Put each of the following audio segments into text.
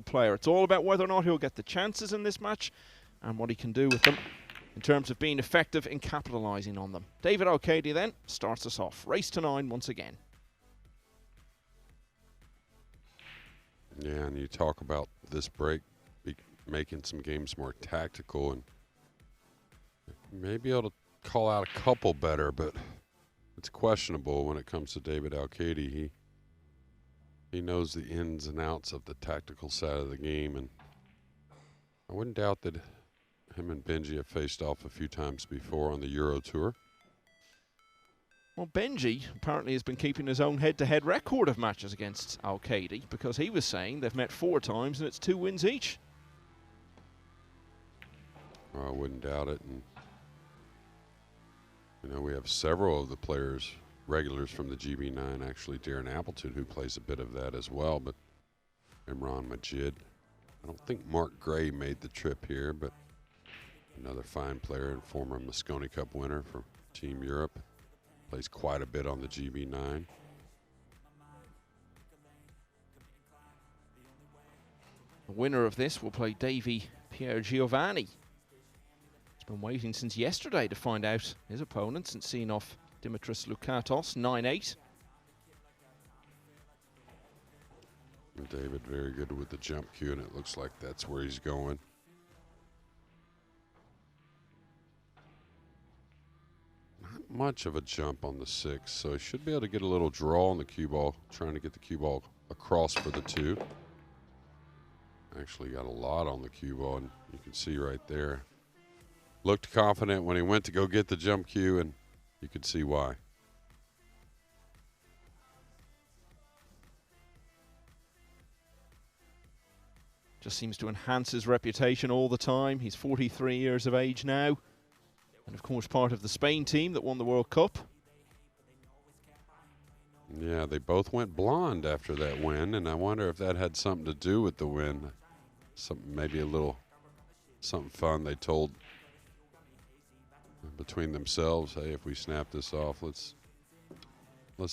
player. It's all about whether or not he'll get the chances in this match and what he can do with them in terms of being effective in capitalising on them. David Alcaide then starts us off. Race to 9 once again. Yeah, and you talk about this break making some games more tactical, and maybe able to call out a couple better, but it's questionable when it comes to David Alcaide. He knows the ins and outs of the tactical side of the game, and I wouldn't doubt that him and Benji have faced off a few times before on the Euro Tour. Well, Benji apparently has been keeping his own head-to-head record of matches against Alcaide, because he was saying they've met 4 times and it's 2 wins each. I wouldn't doubt it. And you know, we have several of the players, regulars from the GB9, actually Darren Appleton, who plays a bit of that as well, but Imran Majid. I don't think Mark Gray made the trip here, but another fine player and former Mosconi Cup winner for Team Europe. Plays quite a bit on the GB9. The winner of this will play Davy Pierre Giovanni. He's been waiting since yesterday to find out his opponent, since seeing off Dimitris Lukatos 9-8. David very good with the jump cue, and it looks like that's where he's going. Not much of a jump on the 6, so he should be able to get a little draw on the cue ball, trying to get the cue ball across for the 2. Actually got a lot on the cue ball, and you can see right there. Looked confident when he went to go get the jump cue, and you could see why. Just seems to enhance his reputation all the time. He's 43 years of age now. And of course part of the Spain team that won the World Cup. Yeah, they both went blonde after that win, and I wonder if that had something to do with the win. Something, maybe a little something fun they told between themselves. Hey, if we snap this off, let's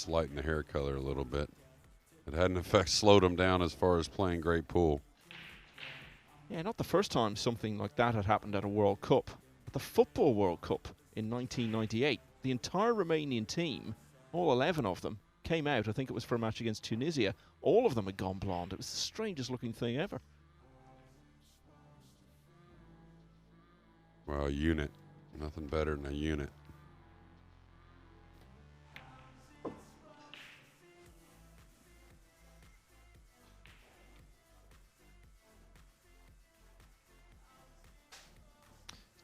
lighten the hair color a little bit. It had in effect slowed them down as far as playing great pool. Yeah, not the first time something like that had happened at a World Cup. At the Football World Cup in 1998, the entire Romanian team, all 11 of them, came out. I think it was for a match against Tunisia. All of them had gone blonde. It was the strangest looking thing ever. Well, a unit. Nothing better than a unit.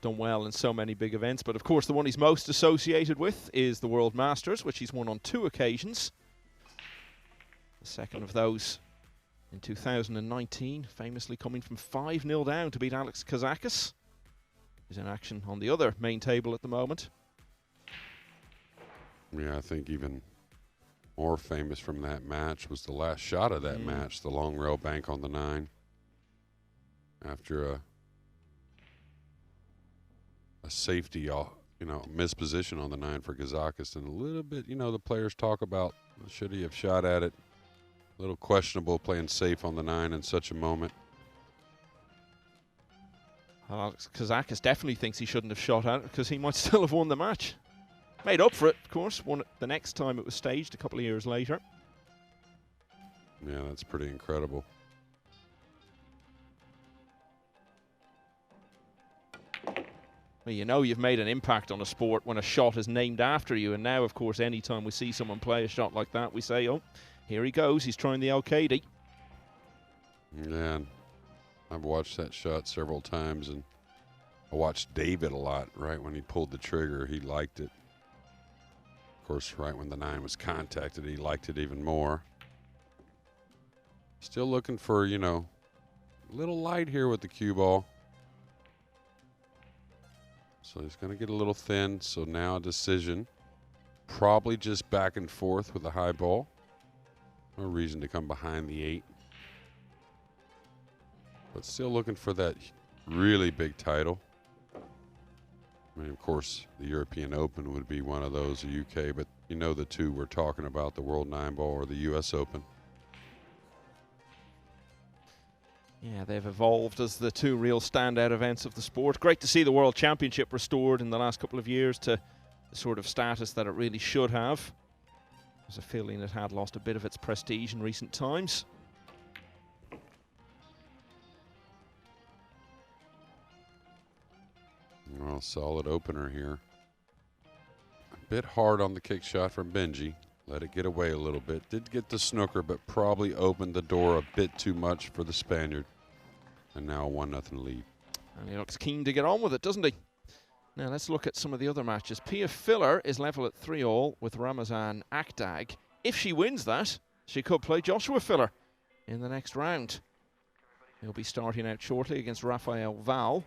Done well in so many big events, but of course the one he's most associated with is the World Masters, which he's won on 2 occasions. The second of those in 2019, famously coming from 5-0 down to beat Alex Kazakis. He's in action on the other main table at the moment. Yeah, I think even more famous from that match was the last shot of that match, the long rail bank on the 9. After a safety, you know, misposition on the 9 for Kazakis, and a little bit, you know, the players talk about should he have shot at it. A little questionable playing safe on the 9 in such a moment. Alex Kazakis definitely thinks he shouldn't have shot at it because he might still have won the match. Made up for it, of course, won it the next time it was staged a couple of years later. Yeah, that's pretty incredible. Well, you know you've made an impact on a sport when a shot is named after you, and now, of course, anytime we see someone play a shot like that, we say, oh, here he goes, he's trying the Alcaide. Yeah, I've watched that shot several times, and I watched David a lot. Right when he pulled the trigger, he liked it. Of course, right when the 9 was contacted, he liked it even more. Still looking for, you know, a little light here with the cue ball. So he's going to get a little thin, so now a decision. Probably just back and forth with the high ball. No reason to come behind the 8. But still looking for that really big title. I mean, of course, the European Open would be one of those, the UK, but you know the 2 we're talking about, the World Nineball or the US Open. Yeah, they've evolved as the two real standout events of the sport. Great to see the World Championship restored in the last couple of years to the sort of status that it really should have. There's a feeling it had lost a bit of its prestige in recent times. Well, solid opener here. A bit hard on the kick shot from Benji. Let it get away a little bit. Did get the snooker, but probably opened the door a bit too much for the Spaniard. And now a 1-0 lead. And he looks keen to get on with it, doesn't he? Now let's look at some of the other matches. Pia Filler is level at 3-all with Ramazan Akdag. If she wins that, she could play Joshua Filler in the next round. He'll be starting out shortly against Rafael Val.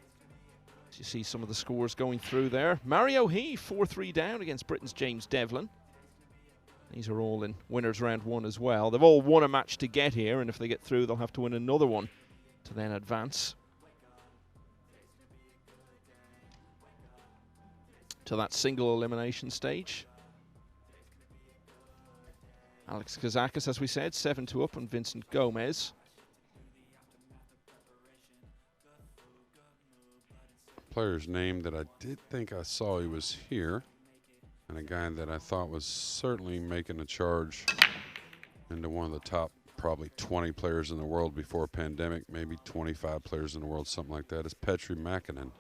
As you see some of the scores going through there. Mario He, 4-3 down against Britain's James Devlin. These are all in winners round 1 as well. They've all won a match to get here, and if they get through, they'll have to win another one to then advance to that single elimination stage. Alex Kazakis, as we said, 7-2 up on Vincent Gomez. Player's name that I did think I saw he was here, and a guy that I thought was certainly making a charge into one of the top probably 20 players in the world before pandemic, maybe 25 players in the world, something like that, is Petri Mäkinen.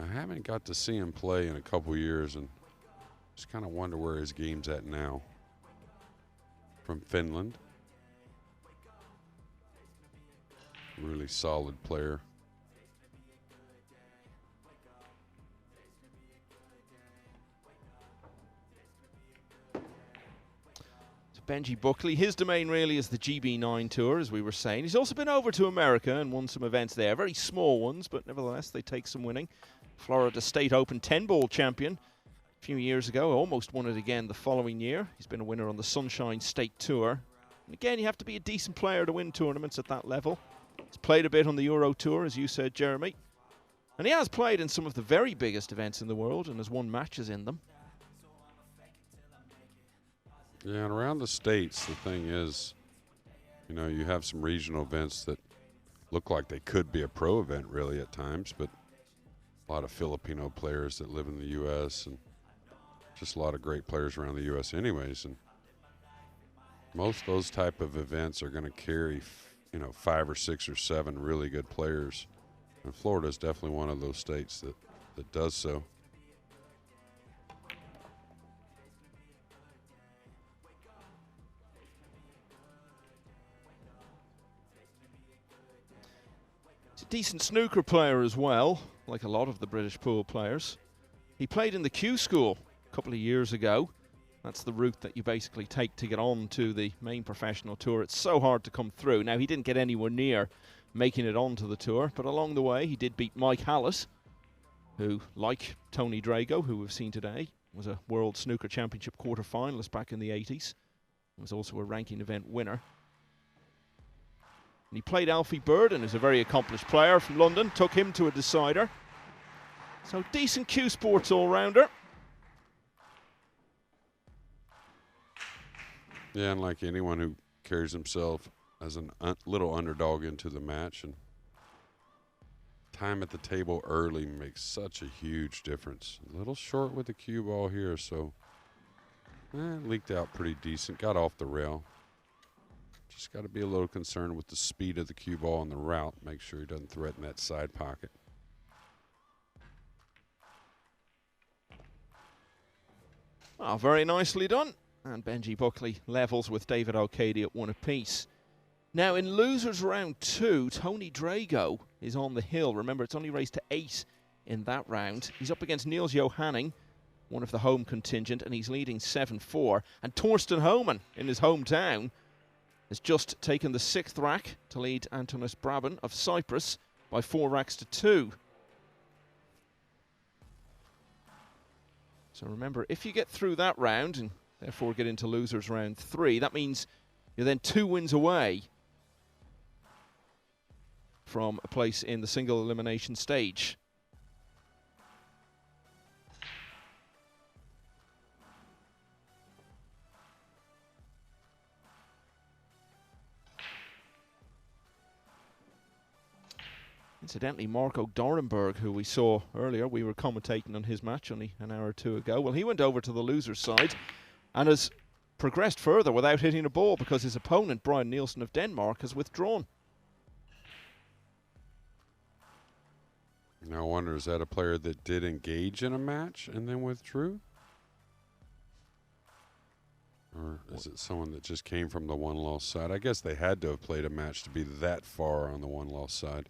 I haven't got to see him play in a couple years, and just kind of wonder where his game's at now. From Finland. Really solid player. Benji Buckley, his domain really is the GB9 Tour, as we were saying. He's also been over to America and won some events there. Very small ones, but nevertheless, they take some winning. Florida State Open 10-ball champion a few years ago. Almost won it again the following year. He's been a winner on the Sunshine State Tour. And again, you have to be a decent player to win tournaments at that level. He's played a bit on the Euro Tour, as you said, Jeremy. And he has played in some of the very biggest events in the world and has won matches in them. Yeah, and around the States, the thing is, you know, you have some regional events that look like they could be a pro event really at times, but a lot of Filipino players that live in the U.S. and just a lot of great players around the U.S. anyways. And most of those type of events are going to carry, you know, 5 or 6 or 7 really good players. And Florida is definitely one of those states that does so. Decent snooker player as well, like a lot of the British pool players. He played in the Q School a couple of years ago. That's the route that you basically take to get on to the main professional tour. It's so hard to come through. Now, he didn't get anywhere near making it onto the tour, but along the way, he did beat Mike Hallis, who, like Tony Drago, who we've seen today, was a World Snooker Championship quarter-finalist back in the 80s. He was also a ranking event winner. And he played Alfie Burden, who's a very accomplished player from London, took him to a decider. So decent Q Sports all-rounder. Yeah, and like anyone who carries himself as a little underdog into the match, and time at the table early makes such a huge difference. A little short with the cue ball here, so leaked out pretty decent, got off the rail. Just got to be a little concerned with the speed of the cue ball on the route. Make sure he doesn't threaten that side pocket. Oh, very nicely done. And Benji Buckley levels with David Alcaide at 1 apiece. Now, in losers round 2, Tony Drago is on the hill. Remember, it's only raised to 8 in that round. He's up against Niels Johanning, one of the home contingent, and he's leading 7-4. And Torsten Homan, in his hometown, has just taken the 6th rack to lead Antonis Braben of Cyprus by 4 racks to 2. So remember, if you get through that round and therefore get into losers round 3, that means you're then 2 wins away from a place in the single elimination stage. Incidentally, Marco Dorenberg, who we saw earlier, we were commentating on his match only an hour or two ago. Well, he went over to the loser's side and has progressed further without hitting a ball because his opponent, Brian Nielsen of Denmark, has withdrawn. Now I wonder, is that a player that did engage in a match and then withdrew? Or is it someone that just came from the one-loss side? I guess they had to have played a match to be that far on the one-loss side.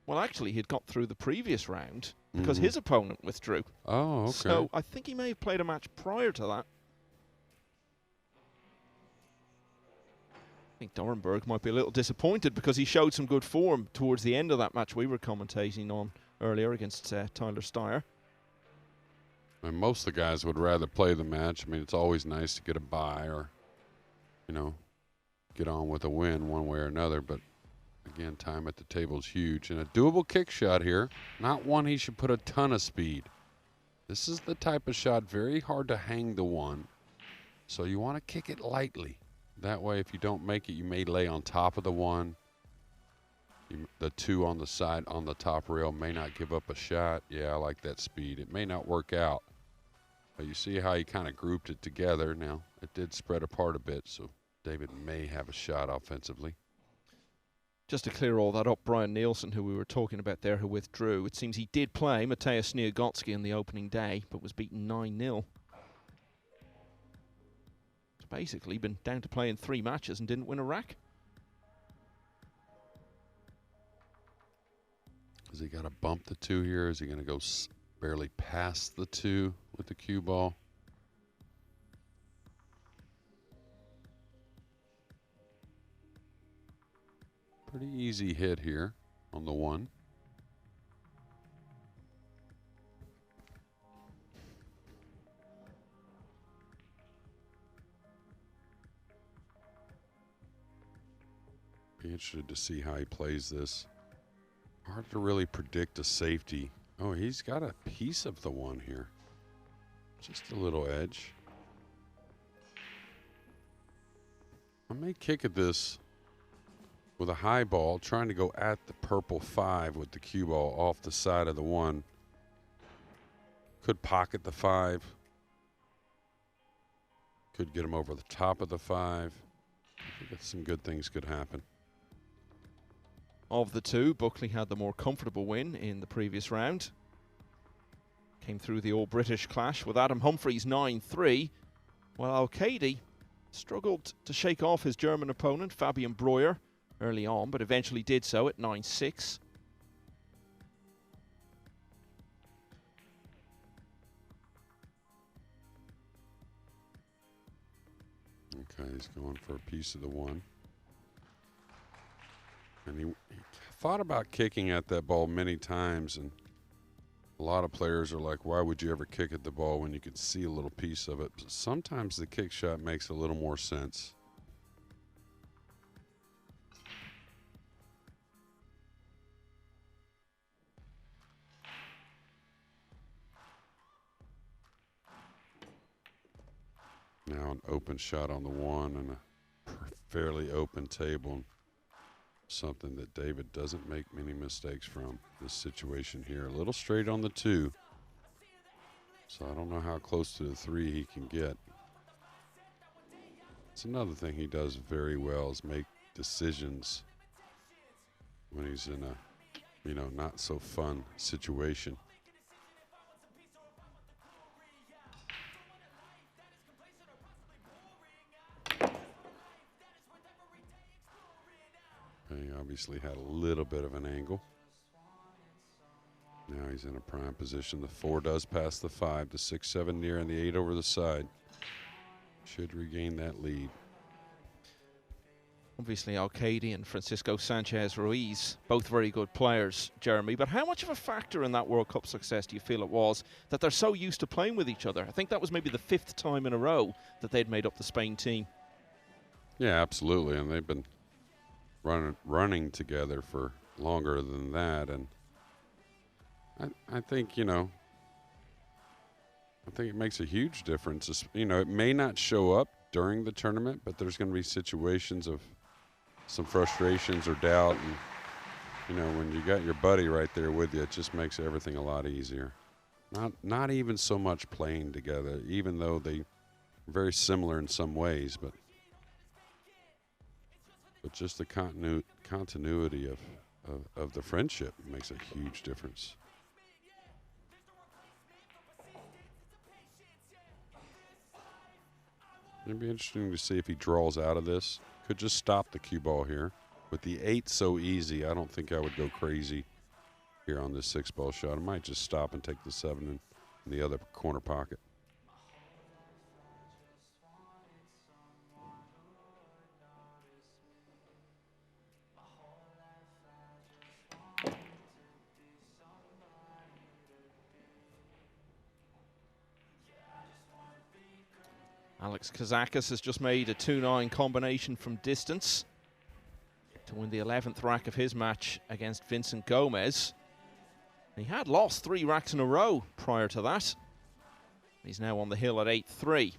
Well, actually, he'd got through the previous round because his opponent withdrew. Oh, okay. So I think he may have played a match prior to that. I think Dorenberg might be a little disappointed because he showed some good form towards the end of that match we were commentating on earlier against Tyler Steyer. And most of the guys would rather play the match. I mean, it's always nice to get a bye or, you know, get on with a win one way or another. But, again, time at the table is huge. And a doable kick shot here, not one he should put a ton of speed. This is the type of shot very hard to hang the one. So you want to kick it lightly. That way, if you don't make it, you may lay on top of the one. The two on the side on the top rail may not give up a shot. Yeah, I like that speed. It may not work out. But you see how he kind of grouped it together. Now, it did spread apart a bit, so David may have a shot offensively. Just to clear all that up, Brian Nielsen, who we were talking about there, who withdrew, it seems he did play Mateusz Sniagotsky in the opening day, but was beaten 9-0. He's basically been down to playing 3 matches and didn't win a rack. Has he got to bump the 2 here? Is he going to go barely past the 2 with the cue ball? Pretty easy hit here on the 1. Be interested to see how he plays this. Hard to really predict a safety. Oh, he's got a piece of the 1 here. Just a little edge. I may kick at this with a high ball, trying to go at the purple 5 with the cue ball off the side of the 1. Could pocket the 5. Could get him over the top of the 5. I think that some good things could happen. Of the 2, Buckley had the more comfortable win in the previous round. Came through the all-British clash with Adam Humphries 9-3, while Alcaide struggled to shake off his German opponent, Fabian Breuer, early on, but eventually did so at 9-6. Okay, he's going for a piece of the 1. And he thought about kicking at that ball many times, and a lot of players are like, why would you ever kick at the ball when you could see a little piece of it? But sometimes the kick shot makes a little more sense. Now an open shot on the 1 and a fairly open table. Something that David doesn't make many mistakes from. This situation here, a little straight on the 2. So I don't know how close to the 3 he can get. It's another thing he does very well is make decisions when he's in a, you know, not so fun situation. He obviously had a little bit of an angle. Now he's in a prime position. The 4 does pass the 5, the 6-7 near, and the 8 over the side. Should regain that lead. Obviously, Alcaide and Francisco Sanchez Ruiz, both very good players, Jeremy. But how much of a factor in that World Cup success do you feel it was that they're so used to playing with each other? I think that was maybe the 5th time in a row that they'd made up the Spain team. Yeah, absolutely. And they've been running together for longer than that, and I think, you know, I think it makes a huge difference. You know, it may not show up during the tournament, but there's going to be situations of some frustrations or doubt, and You know, when you got your buddy right there with you, it just makes everything a lot easier. Not even so much playing together, even though they're very similar in some ways, but just the continuity of the friendship makes a huge difference. It'd be interesting to see if he draws out of this. Could just stop the cue ball here. With the 8 so easy, I don't think I would go crazy here on this 6-ball shot. I might just stop and take the 7 in the other corner pocket. Alex Kazakis has just made a 2-9 combination from distance to win the 11th rack of his match against Vincent Gomez. He had lost 3 racks in a row prior to that. He's now on the hill at 8-3.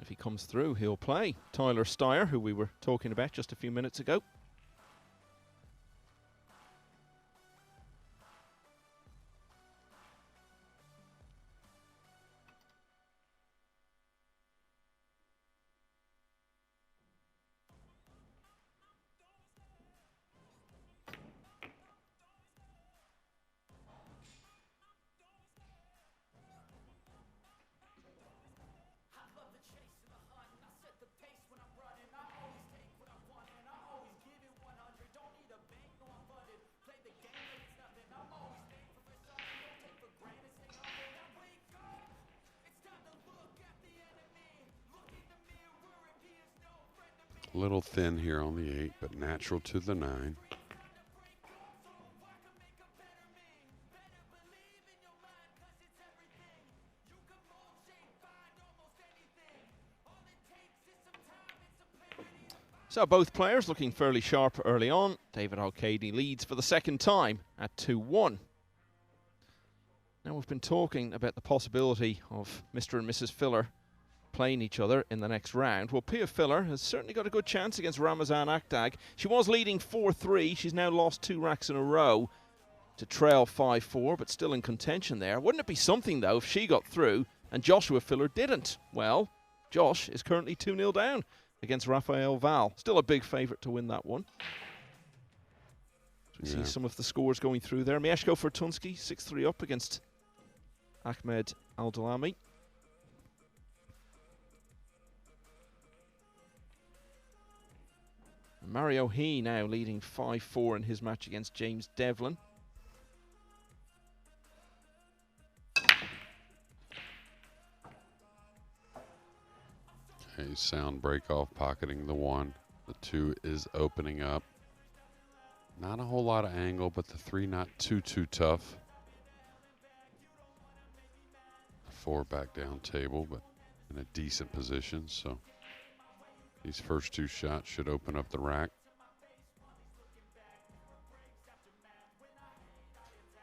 If he comes through, he'll play Tyler Steyer, who we were talking about just a few minutes ago. A little thin here on the 8, but natural to the 9. So both players looking fairly sharp early on. David Alcaide leads for the second time at 2-1. Now we've been talking about the possibility of Mr. and Mrs. Filler playing each other in the next round. Well, Pia Filler has certainly got a good chance against Ramazan Akhdag. She was leading 4-3. She's now lost 2 racks in a row to trail 5-4, but still in contention there. Wouldn't it be something, though, if she got through and Joshua Filler didn't? Well, Josh is currently 2-0 down against Rafael Val. Still a big favourite to win that one. We see some of the scores going through there. Mieszko Fortunski, 6-3 up against Ahmed Aldalami. Mario He now leading 5-4 in his match against James Devlin. Okay, sound break off, pocketing the 1. The 2 is opening up. Not a whole lot of angle, but the 3 not too tough. The 4 back down table, but in a decent position, so these first 2 shots should open up the rack.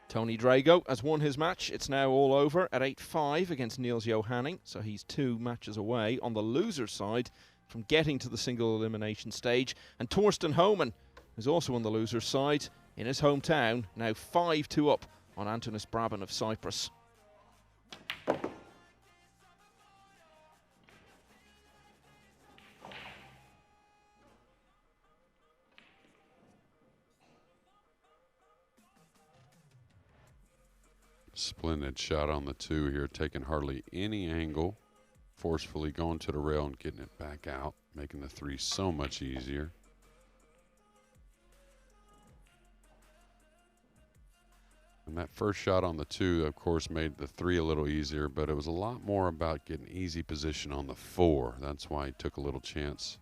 Tony Drago has won his match. It's now all over at 8-5 against Niels Johanning, so he's 2 matches away on the loser's side from getting to the single elimination stage. And Torsten Homan, who's also on the loser's side in his hometown, now 5-2 up on Antonis Braben of Cyprus. Splendid shot on the 2 here, taking hardly any angle, forcefully going to the rail and getting it back out, making the 3 so much easier. And that first shot on the 2, of course, made the 3 a little easier, but it was a lot more about getting easy position on the 4. That's why he took a little chance,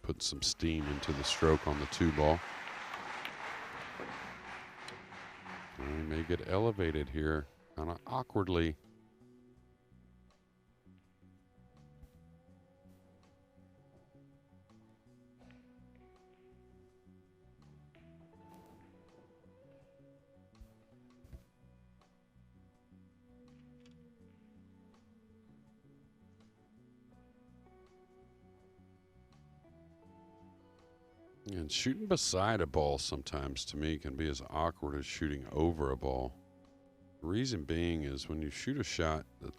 put some steam into the stroke on the 2 ball. And he may get elevated here, kind of awkwardly. And shooting beside a ball sometimes, to me, can be as awkward as shooting over a ball. The reason being is when you shoot a shot, the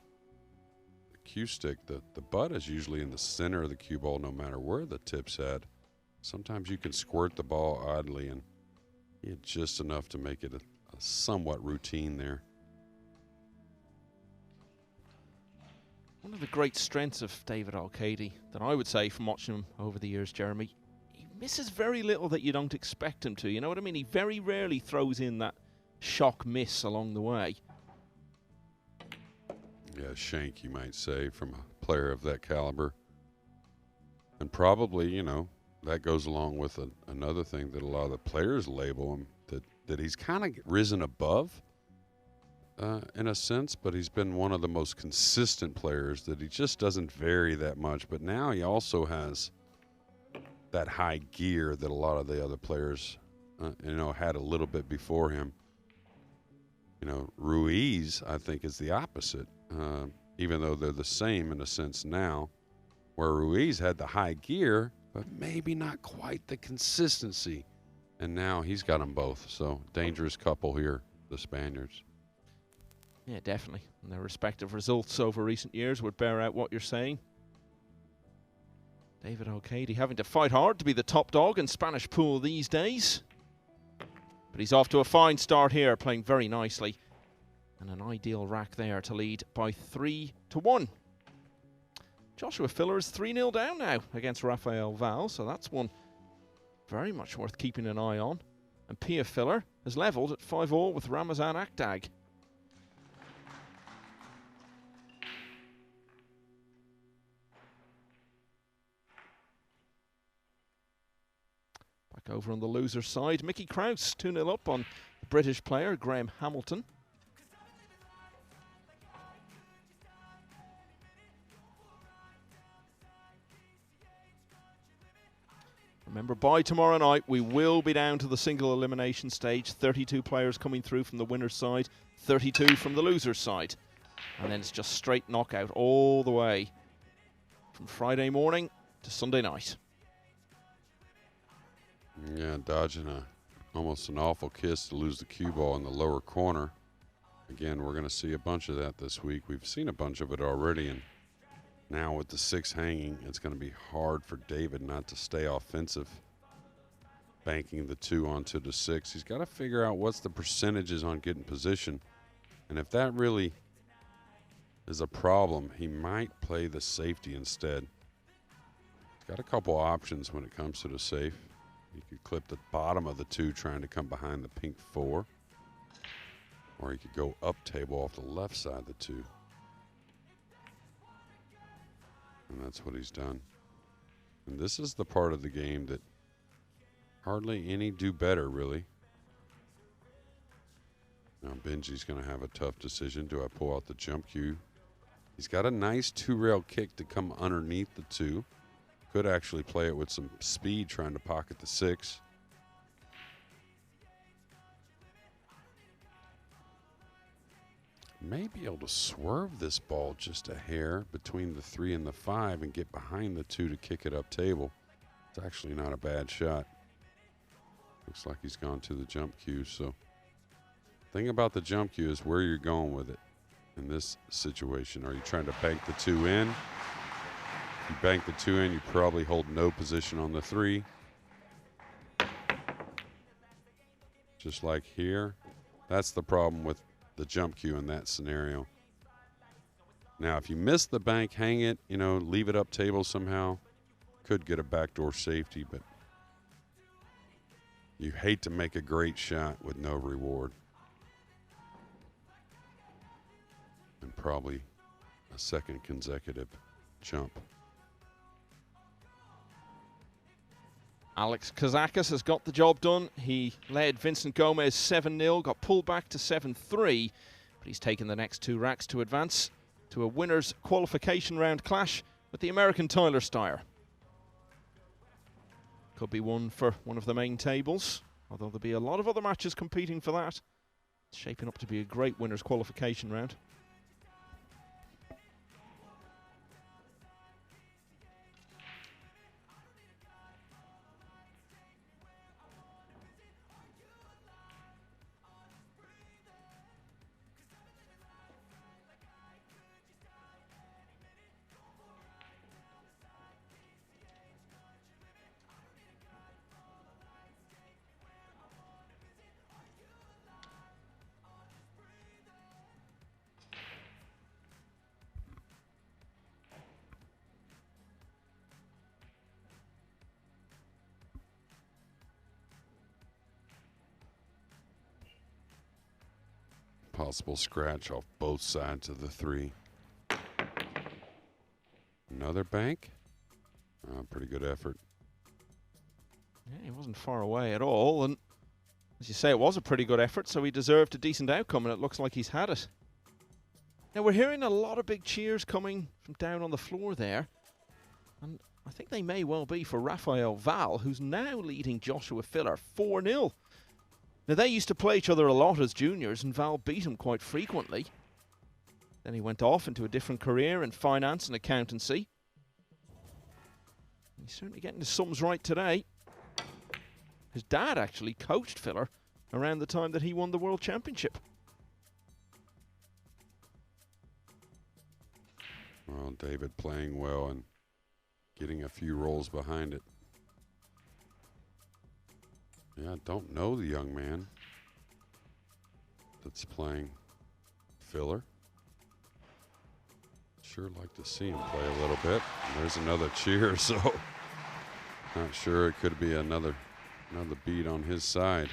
cue stick, the butt is usually in the center of the cue ball no matter where the tip's at. Sometimes you can squirt the ball oddly and get just enough to make it a somewhat routine there. One of the great strengths of David Alcaide that I would say from watching him over the years, Jeremy, he misses very little that you don't expect him to. You know what I mean? He very rarely throws in that shock miss along the way. Yeah, shank, you might say, from a player of that caliber. And probably, you know, that goes along with another thing that a lot of the players label him, that he's kind of risen above in a sense, but he's been one of the most consistent players, that he just doesn't vary that much. But now he also has that high gear that a lot of the other players, you know, had a little bit before him. You know, Ruiz, I think, is the opposite, even though they're the same in a sense now, where Ruiz had the high gear, but maybe not quite the consistency. And now he's got them both. So dangerous couple here, the Spaniards. Yeah, definitely. And their respective results over recent years would bear out what you're saying. David Alcaide having to fight hard to be the top dog in Spanish pool these days. But he's off to a fine start here, playing very nicely. And an ideal rack there to lead by 3-1. Joshua Filler is 3-0 down now against Rafael Val, so that's one very much worth keeping an eye on. And Pia Filler has levelled at 5-all with Ramazan Akdag. Back over on the loser side, Mickey Krause 2-0 up on the British player Graham Hamilton. Remember, by tomorrow night, we will be down to the single elimination stage. 32 players coming through from the winner's side, 32 from the loser's side. And then it's just straight knockout all the way from Friday morning to Sunday night. Yeah, dodging almost an awful kiss to lose the cue ball in the lower corner. Again, we're going to see a bunch of that this week. We've seen a bunch of it already, and now with the 6 hanging, it's going to be hard for David not to stay offensive, banking the 2 onto the 6. He's got to figure out what's the percentages on getting position, and if that really is a problem, he might play the safety instead. He's got a couple options when it comes to the safe. He could clip the bottom of the 2 trying to come behind the pink 4, or he could go up table off the left side of the 2. And that's what he's done. And this is the part of the game that hardly any do better, really. Now Benji's going to have a tough decision. Do I pull out the jump cue? He's got a nice 2-rail kick to come underneath the 2. Could actually play it with some speed trying to pocket the 6. May be able to swerve this ball just a hair between the 3 and the 5 and get behind the 2 to kick it up table. It's actually not a bad shot. Looks like he's gone to the jump cue. So the thing about the jump cue is where you're going with it in this situation. Are you trying to bank the 2 in? If you bank the 2 in, you probably hold no position on the 3. Just like here. That's the problem with the jump cue in that scenario. Now, if you miss the bank, hang it, you know, leave it up table somehow. Could get a backdoor safety, but you hate to make a great shot with no reward. And probably a second consecutive jump. Alex Kazakis has got the job done. He led Vincent Gomez 7-0, got pulled back to 7-3, but he's taken the next 2 racks to advance to a winner's qualification round clash with the American Tyler Steyer. Could be one for one of the main tables, although there'll be a lot of other matches competing for that. It's shaping up to be a great winner's qualification round. Possible scratch off both sides of the 3. Another bank. Pretty good effort. Yeah, he wasn't far away at all, and as you say, it was a pretty good effort, so he deserved a decent outcome, and it looks like he's had it. Now, we're hearing a lot of big cheers coming from down on the floor there, and I think they may well be for Rafael Val, who's now leading Joshua Filler 4-0. Now, they used to play each other a lot as juniors, and Val beat him quite frequently. Then he went off into a different career in finance and accountancy. He's certainly getting his sums right today. His dad actually coached Filler around the time that he won the World Championship. Well, David playing well and getting a few rolls behind it. Yeah, I don't know the young man that's playing Filler. Sure like to see him play a little bit. And there's another cheer, so not sure it could be another beat on his side.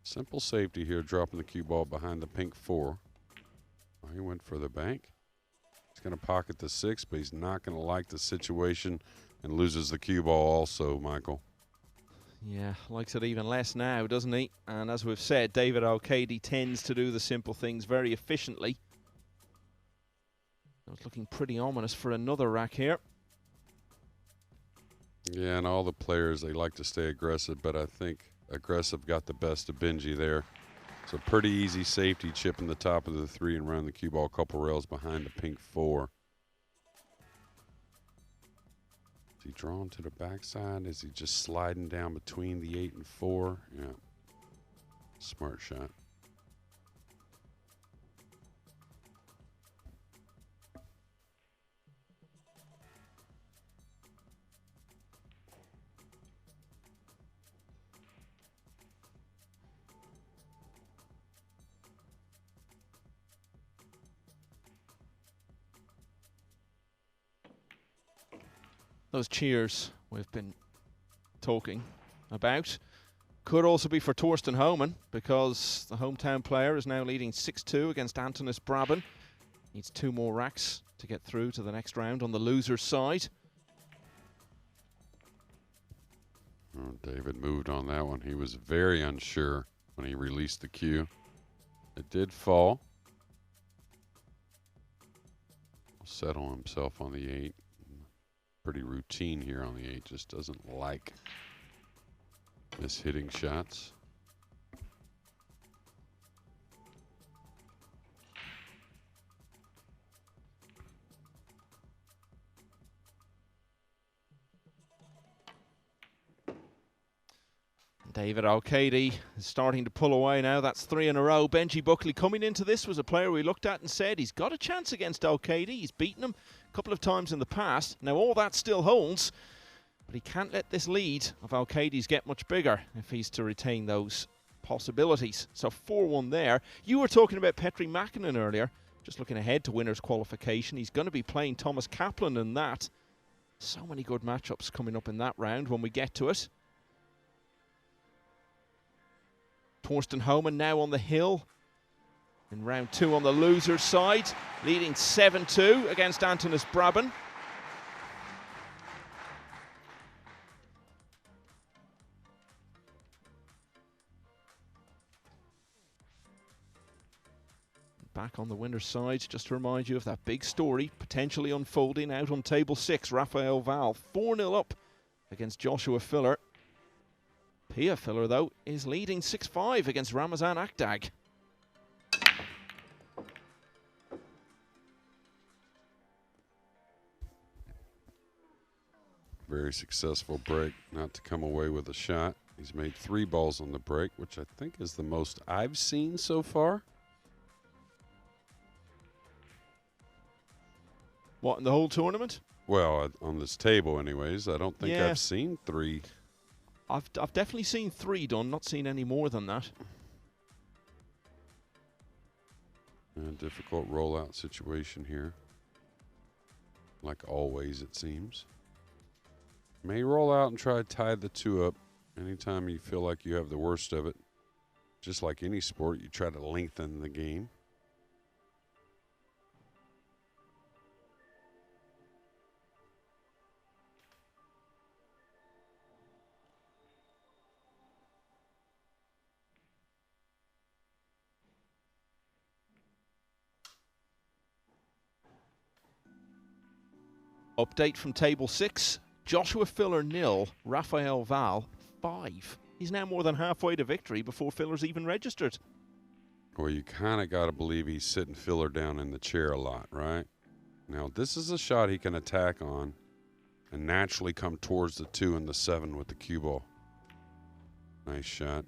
Simple safety here, dropping the cue ball behind the pink 4. Oh, he went for the bank. He's going to pocket the 6, but he's not going to like the situation and loses the cue ball also, Michael. Yeah, likes it even less now, doesn't he? And as we've said, David Alcaide tends to do the simple things very efficiently. It's looking pretty ominous for another rack here. Yeah, and all the players, they like to stay aggressive, but I think aggressive got the best of Benji there. So pretty easy safety, chipping the top of the 3 and running the cue ball a couple rails behind the pink 4. Is he drawn to the backside? Is he just sliding down between the 8 and 4? Yeah, smart shot. Those cheers we've been talking about could also be for Torsten Homan, because the hometown player is now leading 6-2 against Antonis Brabin. Needs 2 more racks to get through to the next round on the loser's side. Oh, David moved on that one. He was very unsure when he released the cue. It did fall. Settle himself on the 8. Pretty routine here on the 8. Just doesn't like mishitting shots. David Alcaide is starting to pull away now. That's 3 in a row. Benji Buckley coming into this was a player we looked at and said he's got a chance against Alcaide. He's beaten him a couple of times in the past. Now all that still holds, but he can't let this lead of Alcaide's get much bigger if he's to retain those possibilities. So 4-1 there. You were talking about Petri Mäkinen earlier. Just looking ahead to winners qualification. He's going to be playing Thomas Kaplan in that. So many good matchups coming up in that round when we get to it. Torsten Homan now on the hill in round 2 on the loser's side, leading 7-2 against Antonis Brabin. Back on the winner's side, just to remind you of that big story potentially unfolding out on table 6. Rafael Val 4-0 up against Joshua Filler. Pia Filler, though, is leading 6-5 against Ramazan Akdag. Very successful break, not to come away with a shot. He's made 3 balls on the break, which I think is the most I've seen so far. What, in the whole tournament? Well, on this table anyways. I don't think I've seen 3. I've definitely seen 3 done, not seen any more than that. A difficult rollout situation here. Like always, it seems. May roll out and try to tie the 2 up. Anytime you feel like you have the worst of it, just like any sport, you try to lengthen the game. Update from table 6. Joshua Filler 0, Rafael Val 5. He's now more than halfway to victory before Filler's even registered. Well, you kind of got to believe he's sitting Filler down in the chair a lot, right? Now, this is a shot he can attack on and naturally come towards the 2 and the 7 with the cue ball. Nice shot.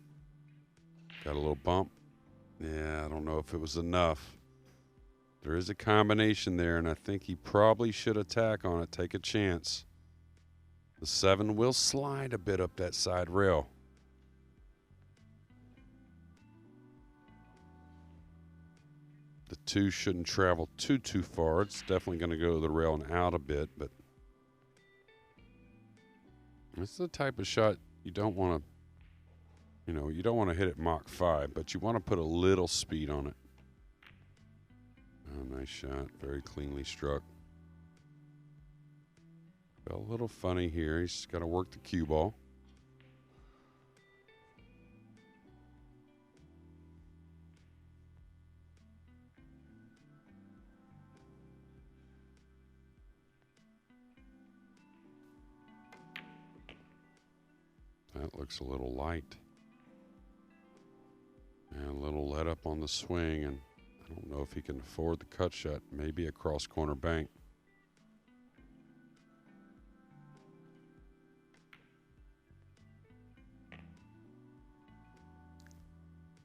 Got a little bump. Yeah, I don't know if it was enough. There is a combination there, and I think he probably should attack on it, take a chance. The 7 will slide a bit up that side rail. The 2 shouldn't travel too far. It's definitely going to go to the rail and out a bit, but it's the type of shot you don't want to, you don't want to hit it Mach 5, but you want to put a little speed on it. Oh, nice shot. Very cleanly struck. Felt a little funny here. He's got to work the cue ball. That looks a little light. And a little let up on the swing, and I don't know if he can afford the cut shot. Maybe a cross corner bank.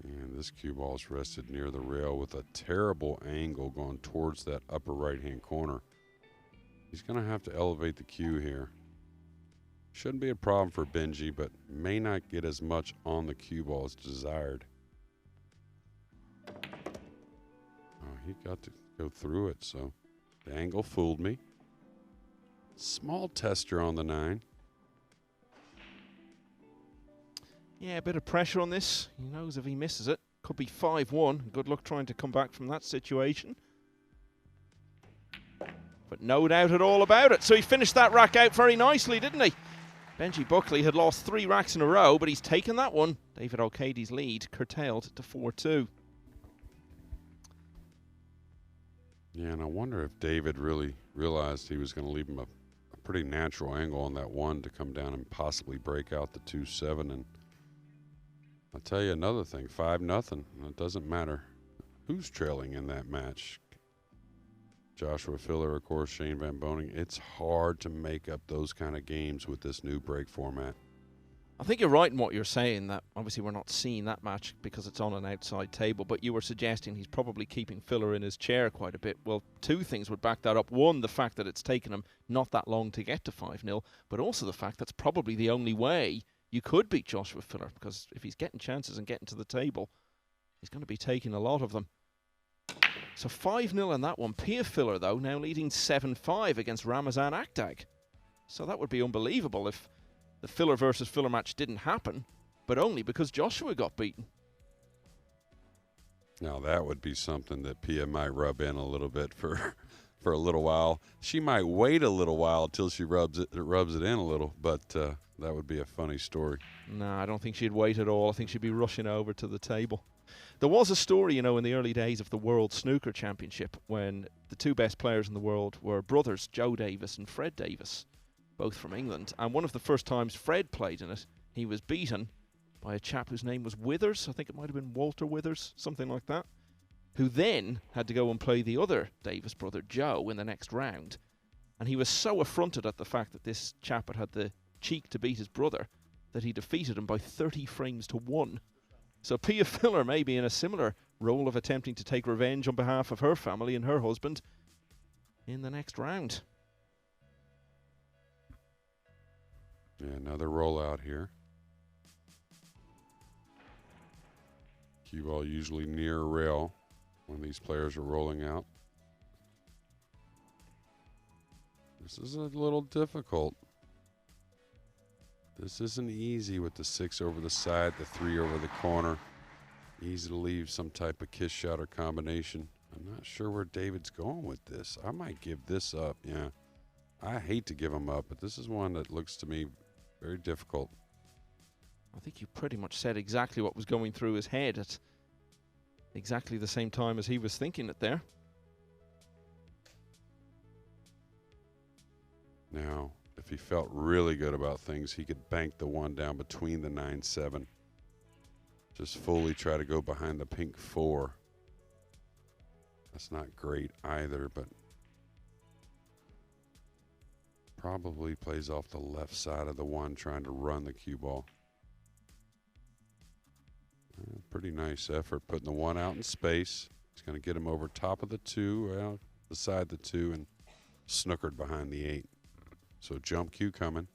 And this cue ball is rested near the rail with a terrible angle going towards that upper right-hand corner. He's going to have to elevate the cue here. Shouldn't be a problem for Benji, but may not get as much on the cue ball as desired. Oh, he got to go through it, so the angle fooled me. Small tester on the 9. Yeah, a bit of pressure on this. He knows if he misses it, could be 5-1. Good luck trying to come back from that situation. But no doubt at all about it. So he finished that rack out very nicely, didn't he? Benji Buckley had lost 3 racks in a row, but he's taken that one. David Alcaide's lead curtailed to 4-2. Yeah, and I wonder if David really realized he was going to leave him a pretty natural angle on that 1 to come down and possibly break out the 2-7. And I'll tell you another thing, 5-0. It doesn't matter who's trailing in that match. Joshua Filler, of course, Shane Van Boning. It's hard to make up those kind of games with this new break format. I think you're right in what you're saying, that obviously we're not seeing that match because it's on an outside table, but you were suggesting he's probably keeping Filler in his chair quite a bit. Well, 2 things would back that up. 1, the fact that it's taken him not that long to get to 5-0, but also the fact that's probably the only way you could beat Joshua Filler, because if he's getting chances and getting to the table, he's going to be taking a lot of them. So 5-0 in that one. Pia Filler, though, now leading 7-5 against Ramazan Akdag. So that would be unbelievable if the Filler versus Filler match didn't happen, but only because Joshua got beaten. Now that would be something that Pia might rub in a little bit for a little while. She might wait a little while till she rubs it in a little, but that would be a funny story. No, I don't think she'd wait at all. I think she'd be rushing over to the table. There was a story, in the early days of the World Snooker Championship when the 2 best players in the world were brothers, Joe Davis and Fred Davis, both from England. And one of the first times Fred played in it, he was beaten by a chap whose name was Withers. I think it might have been Walter Withers, something like that, who then had to go and play the other Davis brother, Joe, in the next round. And he was so affronted at the fact that this chap had the cheek to beat his brother that he defeated him by 30 frames to 1. So Pia Filler may be in a similar role of attempting to take revenge on behalf of her family and her husband in the next round. Yeah, another rollout here. Cue ball usually near a rail when these players are rolling out. This is a little difficult. This isn't easy with the 6 over the side, the 3 over the corner. Easy to leave some type of kiss shot or combination. I'm not sure where David's going with this. I might give this up, yeah. I hate to give him up, but this is one that looks to me very difficult. I think you pretty much said exactly what was going through his head at exactly the same time as he was thinking it there. Now, if he felt really good about things, he could bank the 1 down between the 9-7. Just fully try to go behind the pink 4. That's not great either, but probably plays off the left side of the 1, trying to run the cue ball. Pretty nice effort, putting the 1 out in space. He's going to get him over top of the 2, well, beside the 2, and snookered behind the 8. So jump cue coming.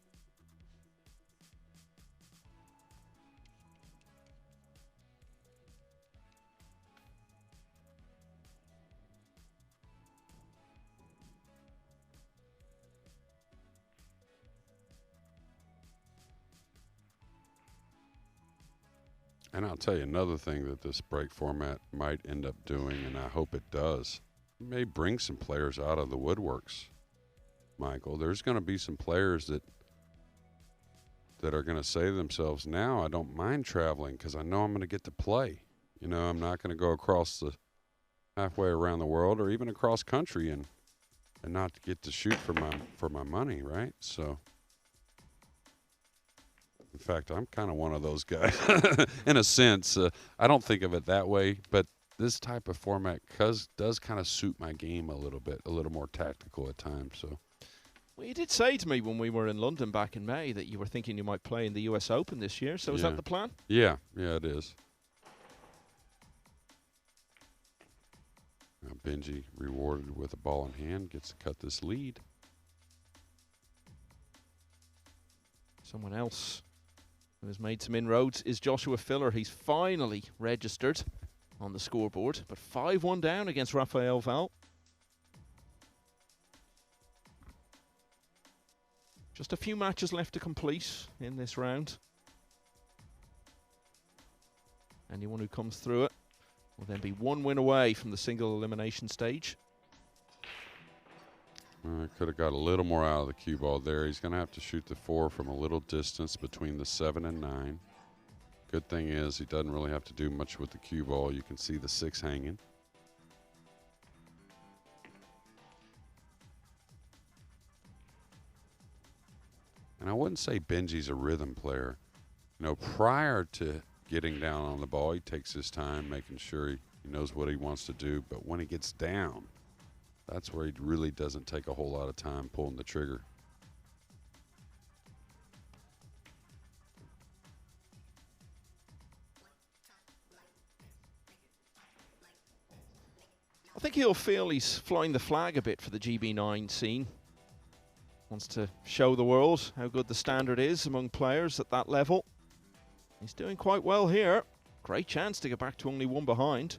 And I'll tell you another thing that this break format might end up doing, and I hope it does. It may bring some players out of the woodworks, Michael. There's going to be some players that are going to say to themselves, now I don't mind traveling because I know I'm going to get to play. You know, I'm not going to go across the halfway around the world or even across country and not get to shoot for my money, right? So, in fact, I'm kind of one of those guys in a sense. I don't think of it that way, but this type of format does kind of suit my game a little bit, a little more tactical at times. So, well, you did say to me when we were in London back in May that you were thinking you might play in the US Open this year. So is that the plan? Yeah, it is. Now Benji, rewarded with a ball in hand, gets to cut this lead. Someone else who has made some inroads is Joshua Filler. He's finally registered on the scoreboard, but 5-1 down against Rafael Val. Just a few matches left to complete in this round. Anyone who comes through it will then be 1 win away from the single elimination stage. Could have got a little more out of the cue ball there. He's going to have to shoot the 4 from a little distance between the 7 and 9. Good thing is he doesn't really have to do much with the cue ball. You can see the 6 hanging. And I wouldn't say Benji's a rhythm player. You know, prior to getting down on the ball, he takes his time, making sure he knows what he wants to do. But when he gets down, that's where he really doesn't take a whole lot of time pulling the trigger. I think he'll feel he's flying the flag a bit for the GB9 scene. Wants to show the world how good the standard is among players at that level. He's doing quite well here. Great chance to get back to only 1 behind.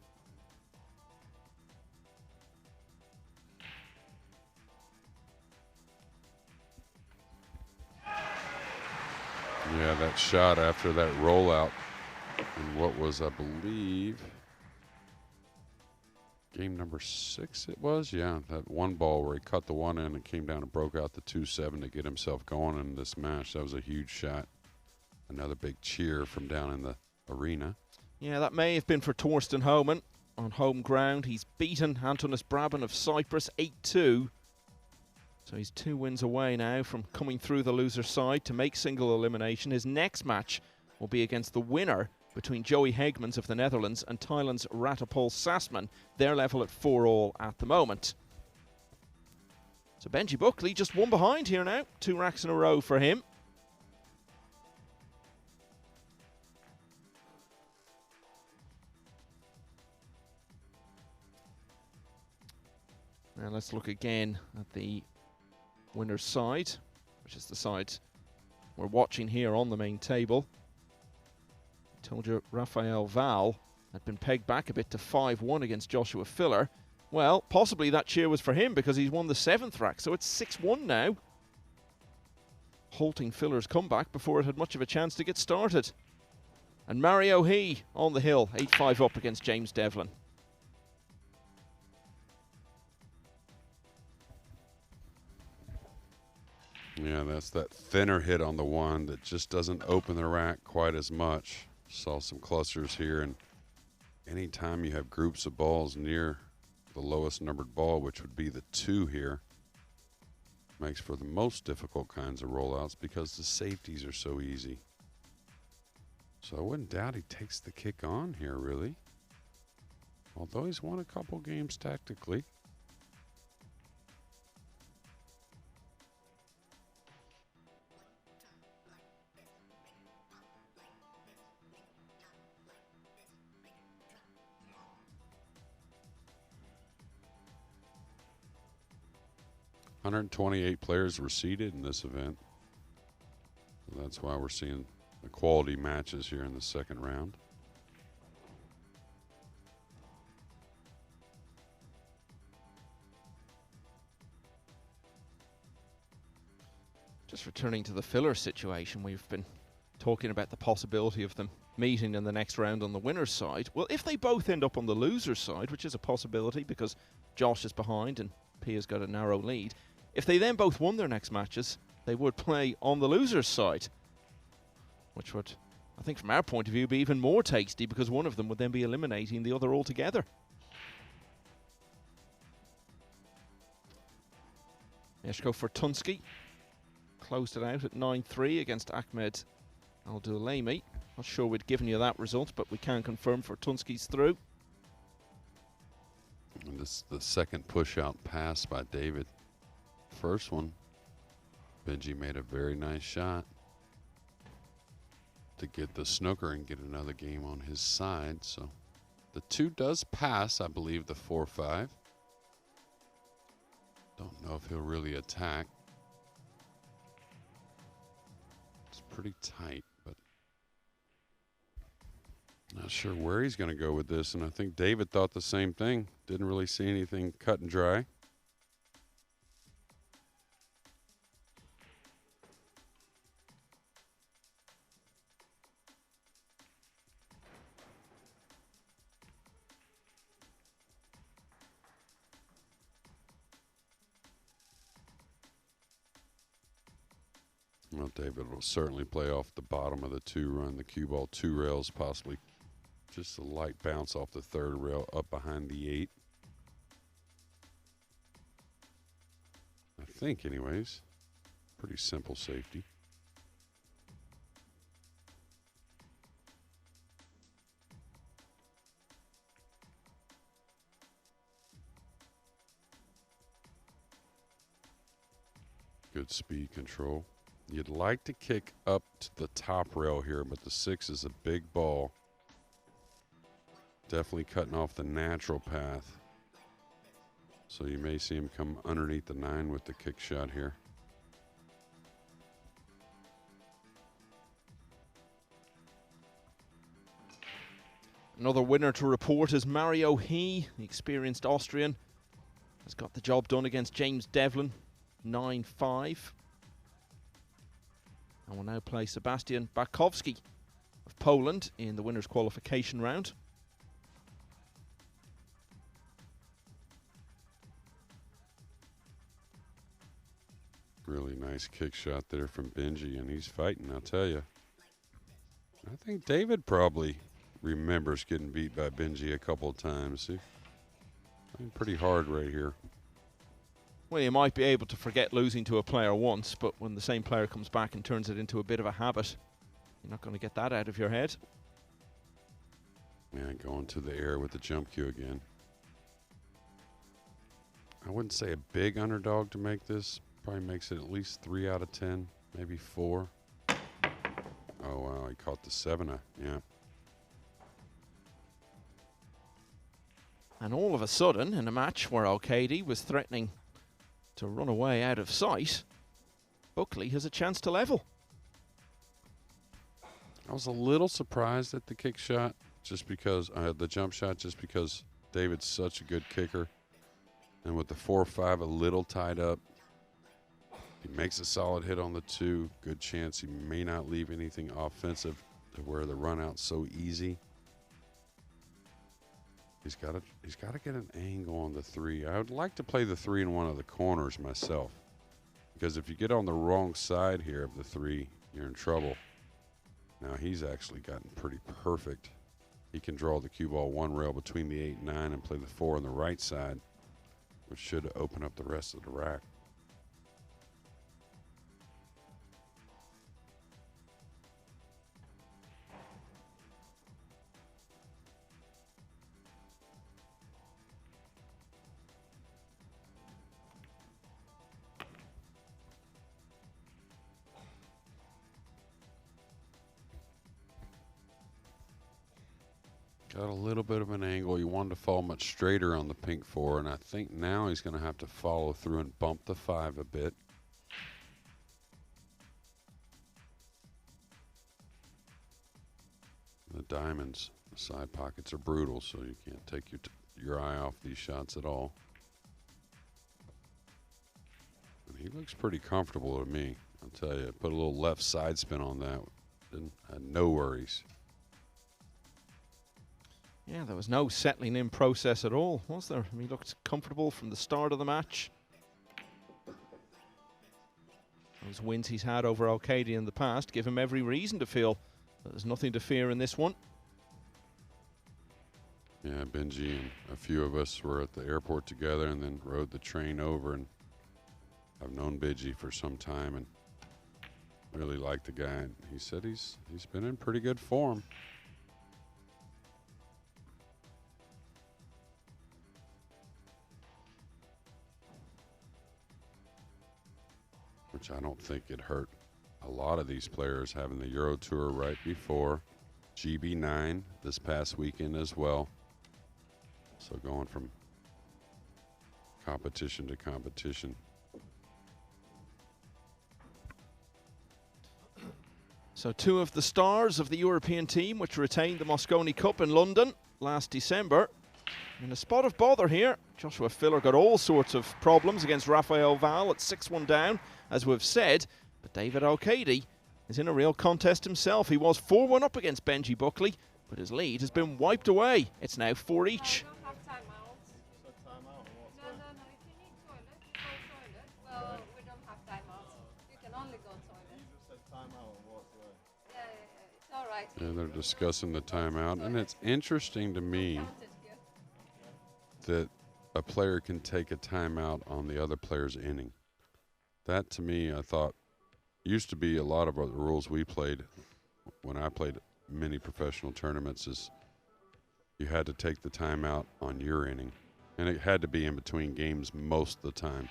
Yeah, that shot after that rollout in what was, I believe, game number 6 it was? Yeah, that 1 ball where he cut the 1 in and came down and broke out the 2-7 to get himself going in this match. That was a huge shot. Another big cheer from down in the arena. Yeah, that may have been for Torsten Homan on home ground. He's beaten Antonis Brabant of Cyprus 8-2. So he's 2 wins away now from coming through the loser side to make single elimination. His next match will be against the winner between Joey Hegmans of the Netherlands and Thailand's Ratapol Sasman. They're level at 4-all at the moment. So Benji Buckley just 1 behind here now. 2 racks in a row for him. Now let's look again at the winner's side, which is the side we're watching here on the main table. I told you Rafael Val had been pegged back a bit to 5-1 against Joshua Filler. Well, possibly that cheer was for him because he's won the 7th rack, so it's 6-1 now. halting Fuller's comeback before it had much of a chance to get started. And Mario He on the hill, 8-5 up against James Devlin. Yeah, that's that thinner hit on the one that just doesn't open the rack quite as much. Saw some clusters here, and anytime you have groups of balls near the lowest numbered ball, which would be the 2 here, makes for the most difficult kinds of rollouts because the safeties are so easy. So I wouldn't doubt he takes the kick on here, really. Although he's won a couple games tactically. .128 players were seeded in this event. So that's why we're seeing the quality matches here in the second round. Just returning to the Fuller situation, we've been talking about the possibility of them meeting in the next round on the winner's side. Well, if they both end up on the loser's side, which is a possibility because Josh is behind and Pia's got a narrow lead, if they then both won their next matches, they would play on the loser's side, which would, I think from our point of view, be even more tasty because one of them would then be eliminating the other altogether. Eshko Fortunsky closed it out at 9-3 against Ahmed Al-Dulaimi. Not sure we'd given you that result, but we can confirm Fortunsky's through. And this is the second push-out pass by David. First one, Benji made a very nice shot to get the snooker and get another game on his side. So the 2 does pass, I believe, the 4-5. Don't know if he'll really attack. It's pretty tight, but not sure where he's going to go with this. And I think David thought the same thing. Didn't really see anything cut and dry. Well, David will certainly play off the bottom of the 2, run the cue ball 2 rails, possibly just a light bounce off the 3rd rail up behind the 8. I think, anyways. Pretty simple safety. Good speed control. You'd like to kick up to the top rail here, but the 6 is a big ball. Definitely cutting off the natural path. So you may see him come underneath the 9 with the kick shot here. Another winner to report is Mario He, the experienced Austrian. Has got the job done against James Devlin, 9-5. And will now play Sebastian Barkowski of Poland in the winner's qualification round. Really nice kick shot there from Benji, and he's fighting, I'll tell you. I think David probably remembers getting beat by Benji a couple of times. He's playing pretty hard right here. Well, you might be able to forget losing to a player once, but when the same player comes back and turns it into a bit of a habit, you're not going to get that out of your head. Yeah, going to the air with the jump cue again. I wouldn't say a big underdog to make this. Probably makes it at least 3 out of 10, maybe 4. Oh, wow, he caught the 7. Yeah. And all of a sudden, in a match where Alcaide was threatening to run away out of sight, Buckley has a chance to level. I was a little surprised at the kick shot, just because the jump shot, just because David's such a good kicker, and with the 4-5 a little tied up, He makes a solid hit on the 2. Good chance he may not leave anything offensive to where the run out's so easy. He's got to get an angle on the 3. I would like to play the 3 in one of the corners myself, because if you get on the wrong side here of the 3, you're in trouble. Now he's actually gotten pretty perfect. He can draw the cue ball 1 rail between the 8 and 9 and play the 4 on the right side, which should open up the rest of the rack. Got a little bit of an angle. He wanted to fall much straighter on the pink 4, and I think now he's going to have to follow through and bump the 5 a bit. The diamonds, the side pockets are brutal, so you can't take your eye off these shots at all. And he looks pretty comfortable to me. I'll tell you, put a little left side spin on that. Had no worries. Yeah, there was no settling in process at all, was there? He looked comfortable from the start of the match. Those wins he's had over Alcaide in the past give him every reason to feel that there's nothing to fear in this one. Yeah, Benji and a few of us were at the airport together and then rode the train over, and I've known Benji for some time and really like the guy. And he said he's been in pretty good form. Which I don't think it hurt a lot of these players having the Euro Tour right before GB9 this past weekend as well. So going from competition to competition. So 2 of the stars of the European team, which retained the Mosconi Cup in London last December. In a spot of bother here, Joshua Filler got all sorts of problems against Rafael Val at 6-1 down, as we've said, but David Alcaide is in a real contest himself. He was 4-1 up against Benji Buckley, but his lead has been wiped away. It's now 4 each. We don't have timeouts. No, if you need toilet, go toilet. Well, we don't have timeouts. You can only go toilet. Yeah, it's all right. Yeah, they're discussing the timeout, and it's interesting to me that a player can take a timeout on the other player's inning. That, to me, I thought used to be a lot of the rules we played when I played many professional tournaments is you had to take the timeout on your inning, and it had to be in between games most of the time.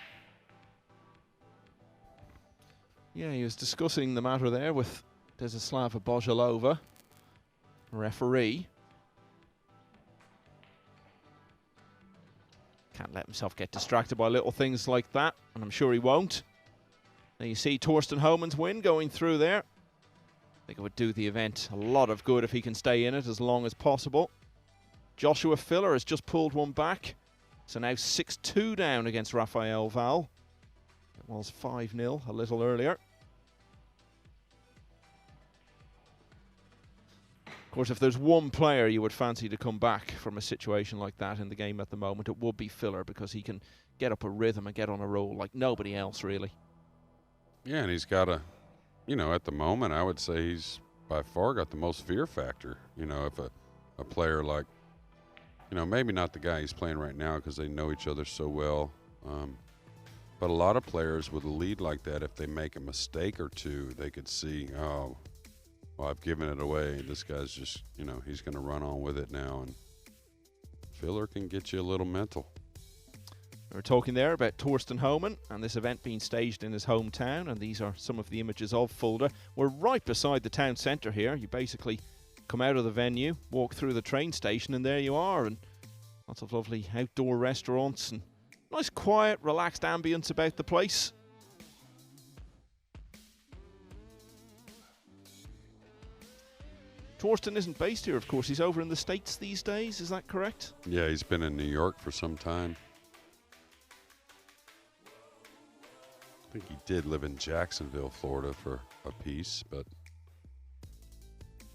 Yeah, he was discussing the matter there with Desislava Bojalova, referee. Can't let himself get distracted by little things like that, and I'm sure he won't. Now you see Torsten Homan's win going through there. I think it would do the event a lot of good if he can stay in it as long as possible. Joshua Filler has just pulled one back, so now 6-2 down against Rafael Val. It was 5-0 a little earlier. Of course, if there's one player you would fancy to come back from a situation like that in the game at the moment, it would be Filler, because he can get up a rhythm and get on a roll like nobody else, really. Yeah, and he's got a, you know, at the moment, I would say he's by far got the most fear factor. You know, if a player like, you know, maybe not the guy he's playing right now because they know each other so well, but a lot of players with a lead like that, if they make a mistake or two, they could see, oh, well, I've given it away. This guy's just, you know, he's going to run on with it now. And Filler can get you a little mental. We're talking there about Torsten Homan and this event being staged in his hometown, and these are some of the images of Fulda. We're right beside the town centre here. You basically come out of the venue, walk through the train station, and there you are. And lots of lovely outdoor restaurants and nice, quiet, relaxed ambience about the place. Torsten isn't based here, of course. He's over in the States these days. Is that correct? Yeah, he's been in New York for some time. I think he did live in Jacksonville, Florida for a piece, but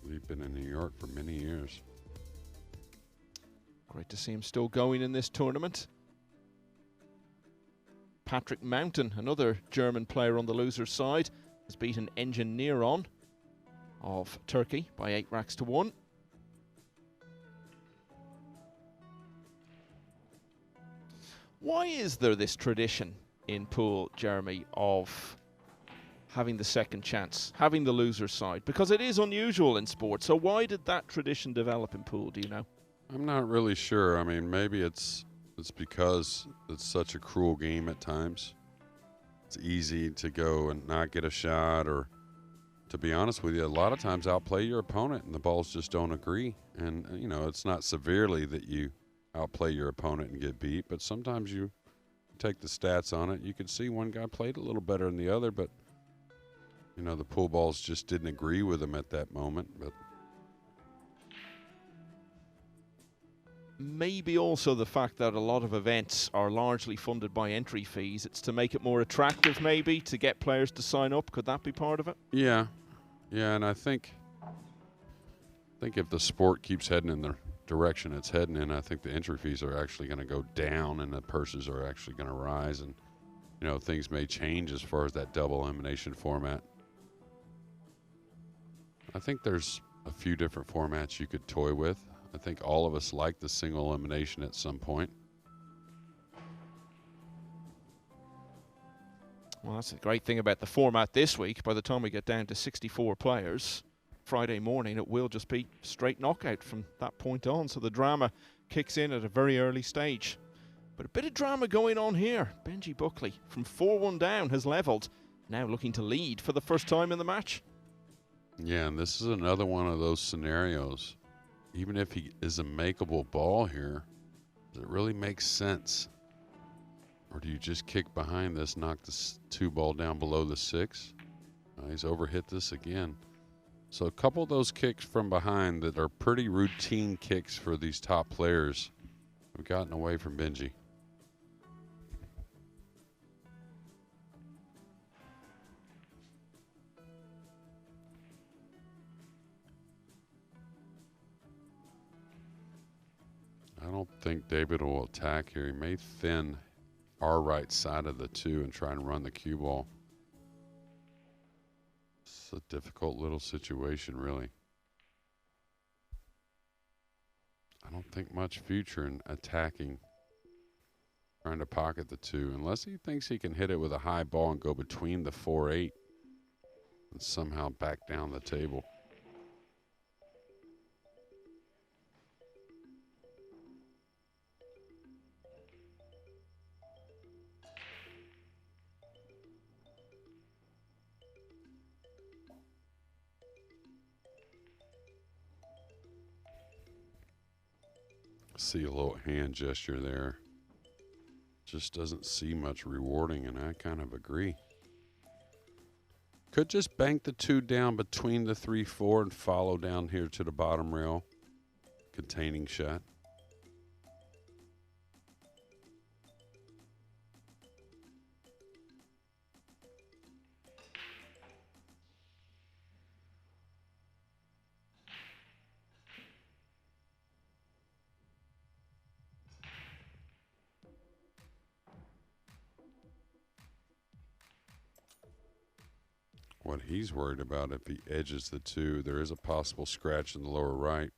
we've been in New York for many years. Great to see him still going in this tournament. Patrick Mountain, another German player on the loser's side, has beaten Engineeron of Turkey by 8 racks to 1. Why is there this tradition in pool, Jeremy, of having the second chance, having the loser's side? Because it is unusual in sport. So why did that tradition develop in pool, do you know? I'm not really sure. I mean, maybe it's because it's such a cruel game at times. It's easy to go and not get a shot, or to be honest with you, a lot of times outplay your opponent and the balls just don't agree. And, you know, it's not severely that you outplay your opponent and get beat, but sometimes you take the stats on it. You could see one guy played a little better than the other, but, you know, the pool balls just didn't agree with him at that moment. But maybe also the fact that a lot of events are largely funded by entry fees. It's to make it more attractive, maybe, to get players to sign up. Could that be part of it? Yeah, and I think if the sport keeps heading in the direction it's heading in, I think the entry fees are actually going to go down and the purses are actually going to rise, and, you know, things may change as far as that double elimination format. I think there's a few different formats you could toy with. I think all of us like the single elimination at some point. Well, that's the great thing about the format this week. By the time we get down to 64 players, Friday morning, it will just be straight knockout from that point on. So the drama kicks in at a very early stage. But a bit of drama going on here. Benji Buckley, from 4-1 down, has levelled. Now looking to lead for the first time in the match. Yeah, and this is another one of those scenarios. Even if he is a makeable ball here, does it really make sense? Or do you just kick behind this, knock this 2 ball down below the 6? He's overhit this again. So a couple of those kicks from behind that are pretty routine kicks for these top players have gotten away from Benji. I don't think David will attack here. He may thin our right side of the 2 and try and run the cue ball. It's a difficult little situation, really. I don't think much future in attacking, trying to pocket the 2, unless he thinks he can hit it with a high ball and go between the 4-8 and somehow back down the table. See a little hand gesture there. Just doesn't see much rewarding, and I kind of agree. Could just bank the 2 down between the 3-4 and follow down here to the bottom rail. Containing shot. What he's worried about, if he edges the 2, there is a possible scratch in the lower right,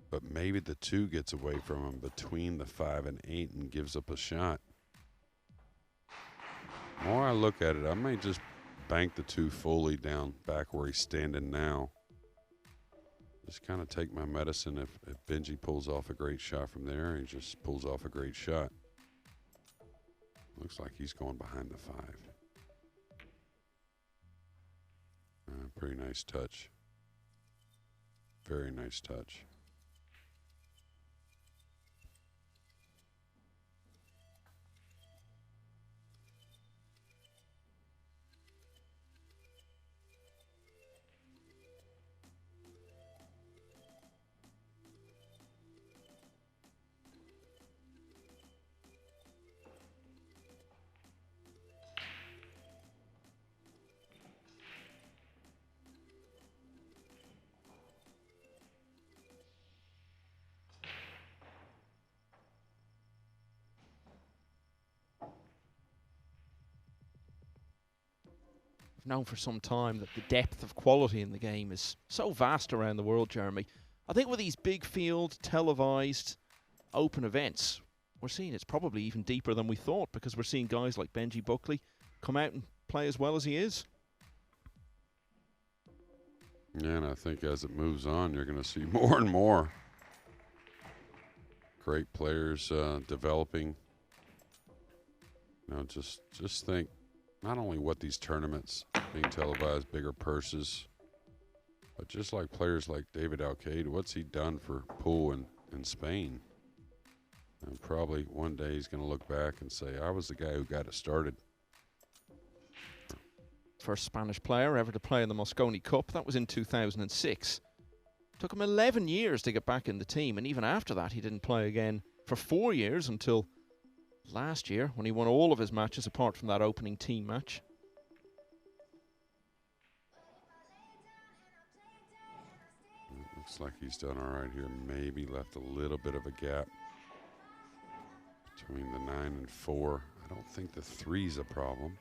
but maybe the 2 gets away from him between the 5 and 8 and gives up a shot. The more I look at it, I may just bank the 2 fully down back where he's standing now. Just kind of take my medicine. If Benji pulls off a great shot from there, he just pulls off a great shot. Looks like he's going behind the 5. Pretty nice touch. Very nice touch. I've known for some time that the depth of quality in the game is so vast around the world, Jeremy. I think with these big field, televised, open events, we're seeing it's probably even deeper than we thought, because we're seeing guys like Benji Buckley come out and play as well as he is. Yeah, and I think as it moves on, you're going to see more and more great players developing. You know, just think not only what these tournaments being televised, bigger purses, but just like players like David Alcaide, what's he done for pool in Spain? And probably one day he's going to look back and say, I was the guy who got it started. First Spanish player ever to play in the Mosconi Cup. That was in 2006. Took him 11 years to get back in the team, and even after that he didn't play again for 4 years until last year, when he won all of his matches apart from that opening team match. It looks like he's done all right here. Maybe left a little bit of a gap between the 9 and 4. I don't think the 3's a problem.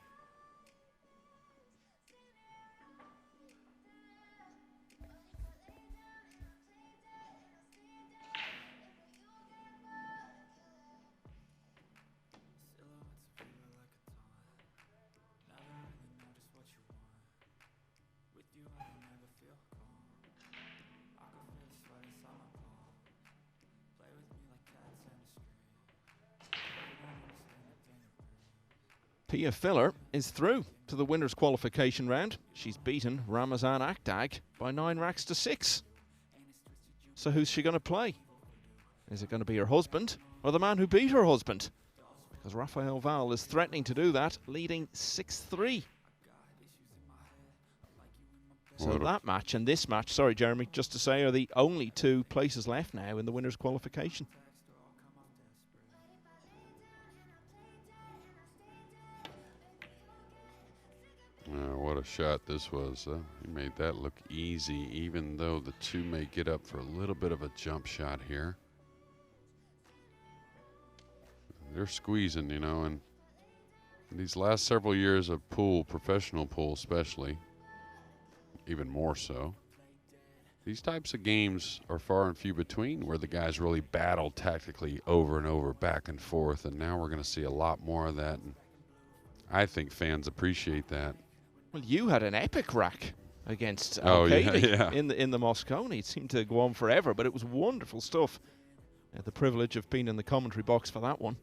Pia Filler is through to the winners' qualification round. She's beaten Ramazan Akdag by 9 racks to 6. So who's she going to play? Is it going to be her husband or the man who beat her husband? Because Rafael Val is threatening to do that, leading 6-3. So that match and this match, sorry Jeremy, just to say, are the only 2 places left now in the winners' qualification. What a shot this was. He made that look easy, even though the 2 may get up for a little bit of a jump shot here. They're squeezing, you know, and these last several years of pool, professional pool especially, even more so, these types of games are far and few between where the guys really battle tactically over and over, back and forth, and now we're going to see a lot more of that, and I think fans appreciate that. Well, you had an epic rack against Alcaide in the Mosconi. It seemed to go on forever, but it was wonderful stuff. The privilege of being in the commentary box for that one.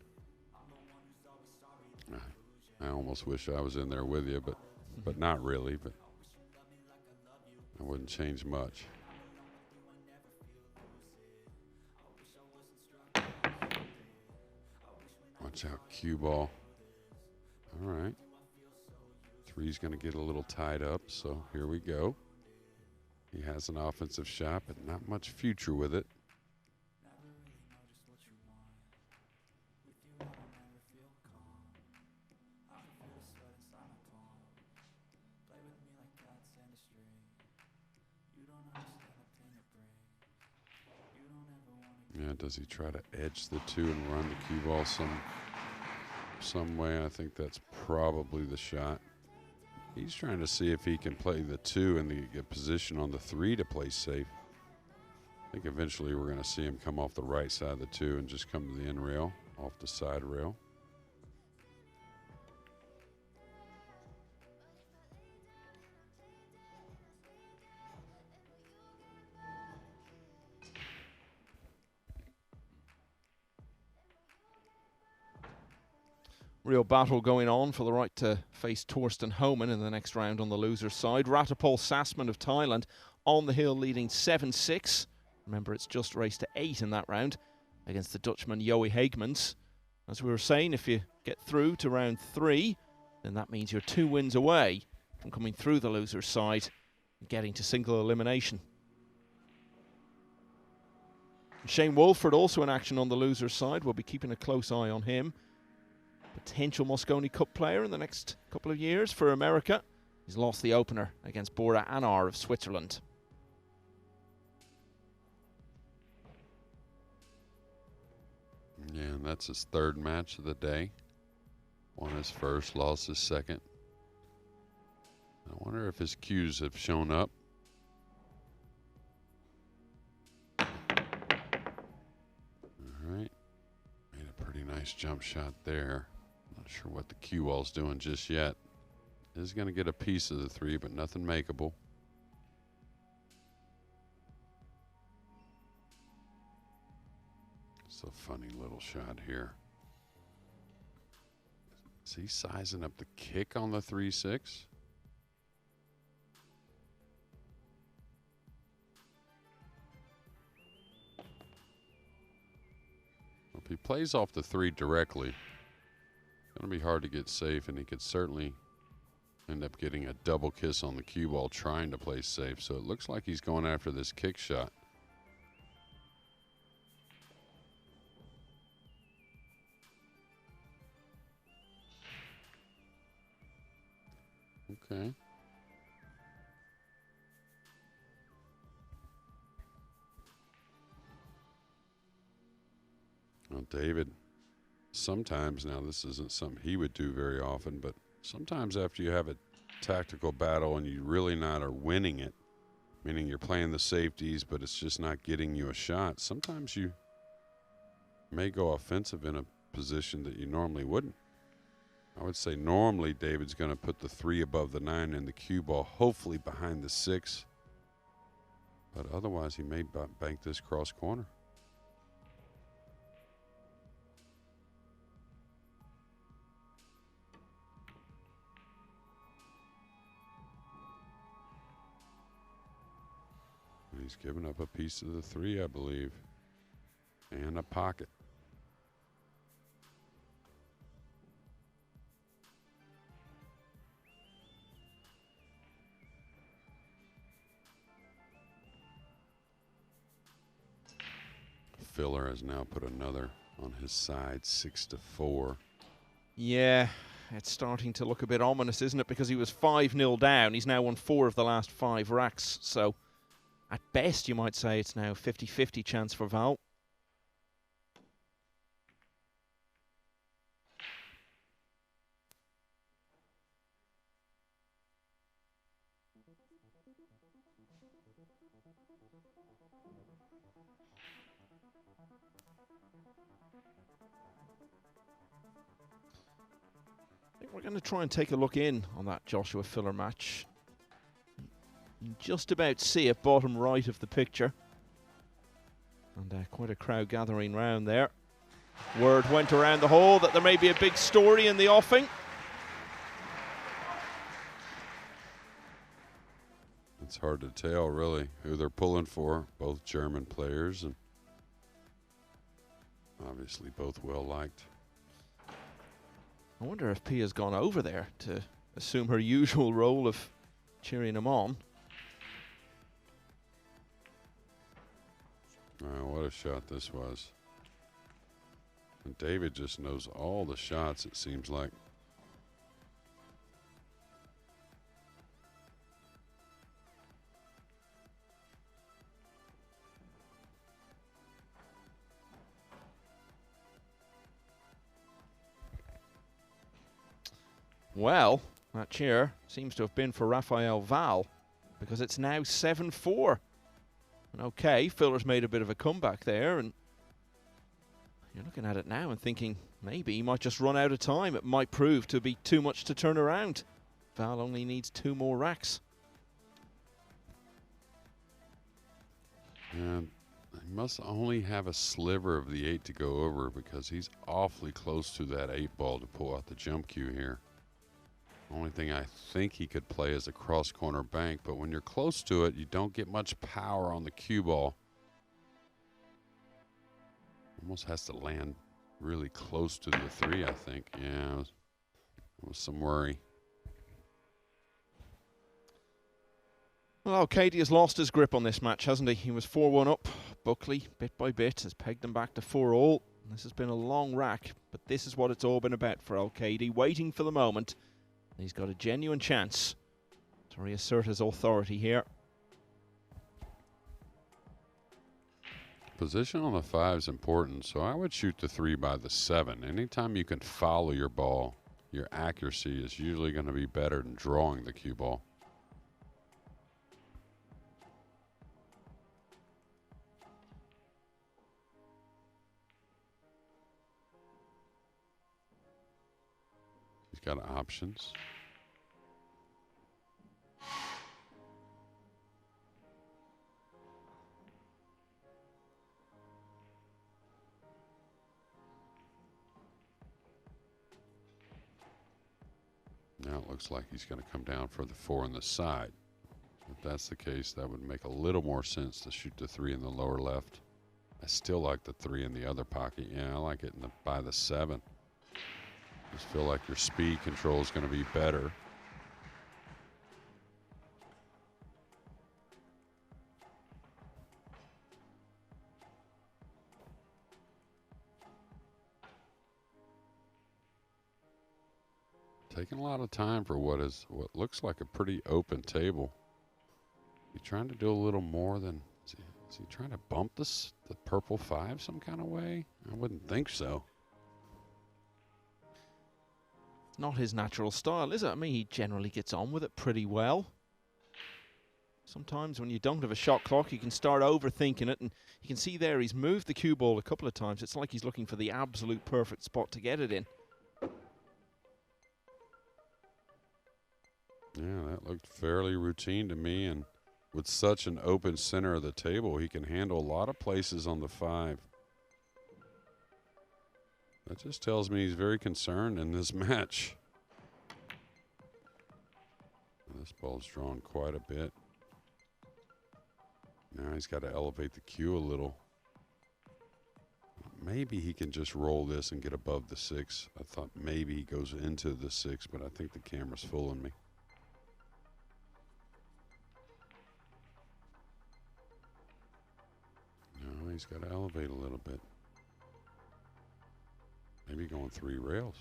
I almost wish I was in there with you, but not really. But I wouldn't change much. Watch out, cue ball. All right. 3's going to get a little tied up, so here we go. He has an offensive shot, but not much future with it. Yeah, does he try to edge the 2 and run the cue ball some way? I think that's probably the shot. He's trying to see if he can play the 2 and get position on the 3 to play safe. I think eventually we're going to see him come off the right side of the 2 and just come to the end rail, off the side rail. Real battle going on for the right to face Torsten Homan in the next round on the loser's side. Ratapol Sassman of Thailand on the hill leading 7-6. Remember, it's just race to 8 in that round against the Dutchman Joey Hagemans. As we were saying, if you get through to round 3, then that means you're 2 wins away from coming through the loser's side and getting to single elimination. Shane Wolford also in action on the loser's side. We'll be keeping a close eye on him. Potential Mosconi Cup player in the next couple of years for America. He's lost the opener against Bora Anar of Switzerland. Yeah, and that's his 3rd match of the day. Won his first, lost his second. I wonder if his cues have shown up. All right. Made a pretty nice jump shot there. Not sure what the cue wall's doing just yet. Is going to get a piece of the 3, but nothing makeable. It's a funny little shot here. Is he sizing up the kick on the 3-6? If he plays off the 3 directly, it's going to be hard to get safe, and he could certainly end up getting a double kiss on the cue ball trying to play safe. So it looks like he's going after this kick shot. Okay. Well, David, sometimes, now this isn't something he would do very often, but sometimes after you have a tactical battle and you really not are winning it, meaning you're playing the safeties, but it's just not getting you a shot, sometimes you may go offensive in a position that you normally wouldn't. I would say normally David's going to put the 3 above the 9 and the cue ball hopefully behind the 6, but otherwise he may bank this cross corner. He's given up a piece of the 3, I believe, and a pocket. Filler has now put another on his side, 6-4. Yeah, it's starting to look a bit ominous, isn't it? Because he was 5-0 down. He's now won 4 of the last 5 racks. So at best, you might say it's now 50-50 chance for Val. I think we're going to try and take a look in on that Joshua Filler match. You can just about see it, bottom right of the picture. And quite a crowd gathering round there. Word went around the hall that there may be a big story in the offing. It's hard to tell, really, who they're pulling for. Both German players, and obviously both well-liked. I wonder if Pia's gone over there to assume her usual role of cheering him on. Wow, what a shot this was. And David just knows all the shots, it seems like. Well, that cheer seems to have been for Rafael Val, because it's now 7-4. And okay, Filler's made a bit of a comeback there, and you're looking at it now and thinking maybe he might just run out of time. It might prove to be too much to turn around. Val only needs 2 more racks. And he must only have a sliver of the 8 to go over, because he's awfully close to that 8 ball to pull out the jump cue here. Only thing I think he could play is a cross corner bank, but when you're close to it, you don't get much power on the cue ball. Almost has to land really close to the 3, I think. Yeah, it was some worry. Well, Alcaide has lost his grip on this match, hasn't he? He was 4-1 up. Buckley, bit by bit, has pegged him back to 4-all. This has been a long rack, but this is what it's all been about for Alcaide, waiting for the moment. He's got a genuine chance to reassert his authority here. Position on the 5 is important, so I would shoot the 3 by the 7. Anytime you can follow your ball, your accuracy is usually going to be better than drawing the cue ball. got options. Now it looks like he's going to come down for the 4 on the side. If that's the case, that would make a little more sense to shoot the 3 in the lower left. I still like the 3 in the other pocket. Yeah, I like it by the 7. Just feel like your speed control is going to be better. Taking a lot of time for what looks like a pretty open table. You trying to do a little more than, is he trying to bump the purple 5 some kind of way? I wouldn't think so. Not his natural style, is it? I mean, he generally gets on with it pretty well. Sometimes when you don't have a shot clock, you can start overthinking it, and you can see there he's moved the cue ball a couple of times. It's like he's looking for the absolute perfect spot to get it in. Yeah, that looked fairly routine to me, and with such an open center of the table, he can handle a lot of places on the 5. That just tells me he's very concerned in this match. This ball's drawn quite a bit. Now he's got to elevate the cue a little. Maybe he can just roll this and get above the 6. I thought maybe he goes into the 6, but I think the camera's fooling me. No, he's got to elevate a little bit. Maybe going 3 rails.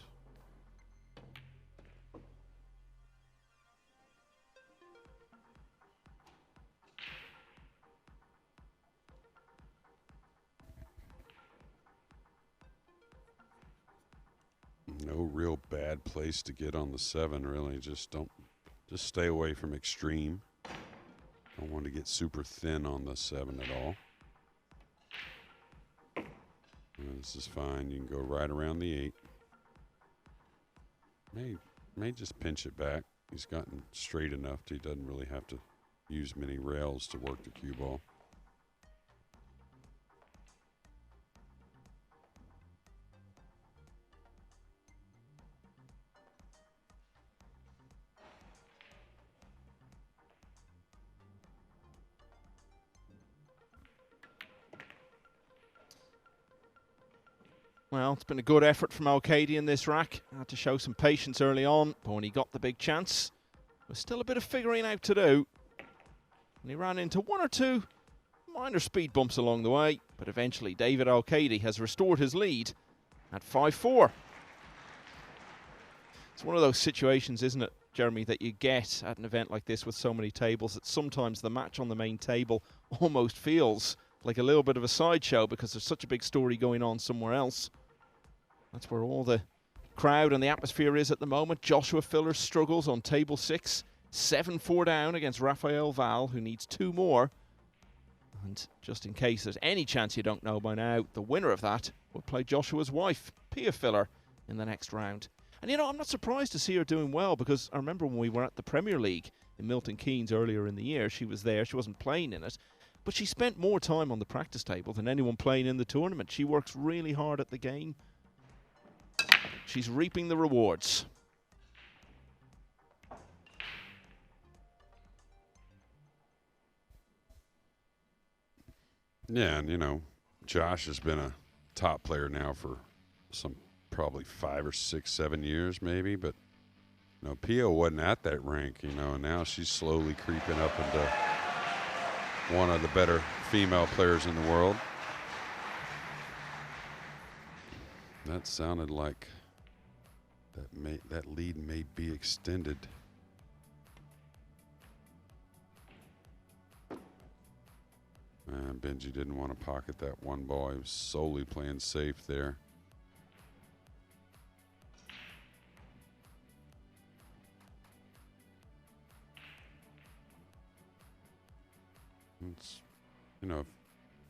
No real bad place to get on the 7, really. Just stay away from extreme. Don't want to get super thin on the 7 at all. This is fine. You can go right around the 8. May just pinch it back. He's gotten straight enough that he doesn't really have to use many rails to work the cue ball. Well, it's been a good effort from Alcaide in this rack. Had to show some patience early on, but when he got the big chance, there's still a bit of figuring out to do. And he ran into 1 or 2 minor speed bumps along the way, but eventually David Alcaide has restored his lead at 5-4. It's one of those situations, isn't it, Jeremy, that you get at an event like this with so many tables, that sometimes the match on the main table almost feels like a little bit of a sideshow because there's such a big story going on somewhere else. That's where all the crowd and the atmosphere is at the moment. Joshua Filler struggles on table 6. 7-4 down against Rafael Val, who needs 2 more. And just in case there's any chance you don't know by now, the winner of that will play Joshua's wife, Pia Filler, in the next round. And you know, I'm not surprised to see her doing well, because I remember when we were at the Premier League in Milton Keynes earlier in the year, she was there. She wasn't playing in it, but she spent more time on the practice table than anyone playing in the tournament. She works really hard at the game. She's reaping the rewards. Yeah, and you know, Josh has been a top player now for some probably 5 or 6, 7 years maybe, but you know, Pia wasn't at that rank, you know, and now she's slowly creeping up into one of the better female players in the world. That sounded like that lead may be extended. Benji didn't want to pocket that 1 ball. He was solely playing safe there. It's, you know, if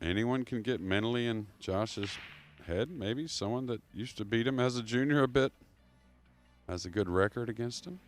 anyone can get mentally in Josh's head, maybe someone that used to beat him as a junior a bit. has a good record against him.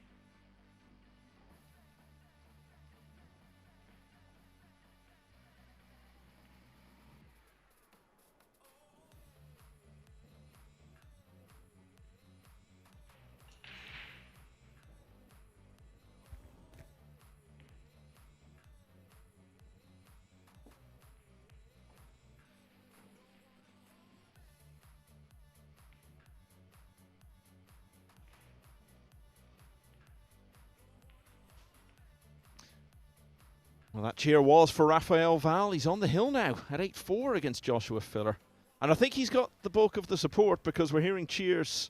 Well, that cheer was for Rafael Val. He's on the hill now at 8-4 against Joshua Filler. And I think he's got the bulk of the support because we're hearing cheers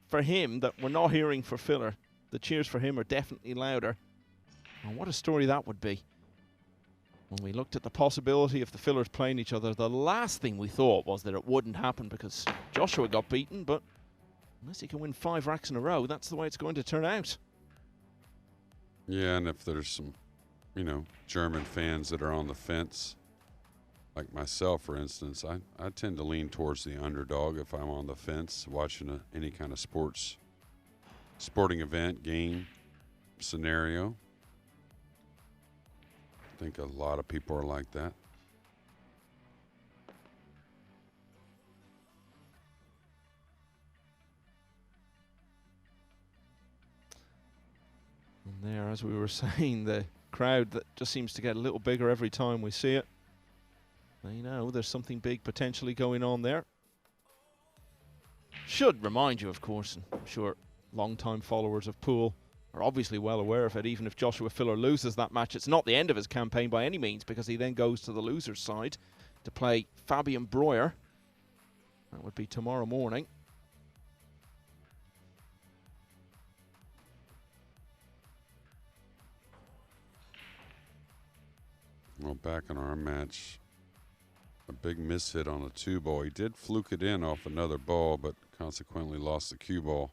for him that we're not hearing for Filler. The cheers for him are definitely louder. And what a story that would be. When we looked at the possibility of the Fillers playing each other, the last thing we thought was that it wouldn't happen because Joshua got beaten, but unless he can win 5 racks in a row, that's the way it's going to turn out. Yeah, and if there's some, you know, German fans that are on the fence, like myself, for instance, I tend to lean towards the underdog if I'm on the fence watching any kind of sporting event, game, scenario. I think a lot of people are like that. And there, as we were saying, the crowd that just seems to get a little bigger every time we see it. They know there's something big potentially going on there. Should remind you, of course, and I'm sure long-time followers of Pool are obviously well aware of it. Even if Joshua Filler loses that match, it's not the end of his campaign by any means, because he then goes to the loser's side to play Fabian Breuer. That would be tomorrow morning. Well, back in our match, a big miss hit on a 2-ball. He did fluke it in off another ball, but consequently lost the cue ball.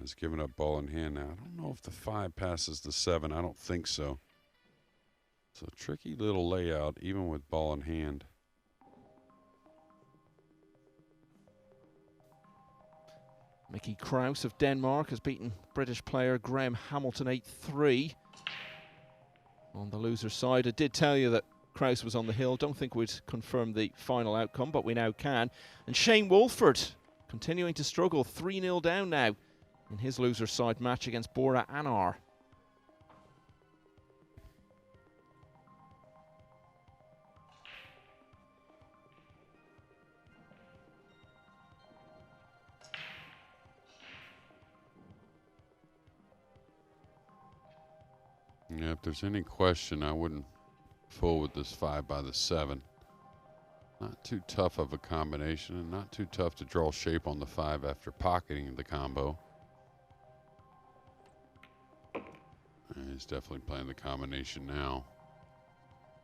He's given up ball in hand now. I don't know if the 5 passes the 7. I don't think so. It's a tricky little layout, even with ball in hand. Mickey Kraus of Denmark has beaten British player Graham Hamilton 8-3. On the loser's side, I did tell you that Kraus was on the hill. Don't think we'd confirm the final outcome, but we now can. And Shane Wolford continuing to struggle, 3-0 down now in his loser's side match against Bora Anar. Yeah, if there's any question, I wouldn't fool with this 5 by the 7. Not too tough of a combination, and not too tough to draw shape on the 5 after pocketing the combo. And he's definitely playing the combination now.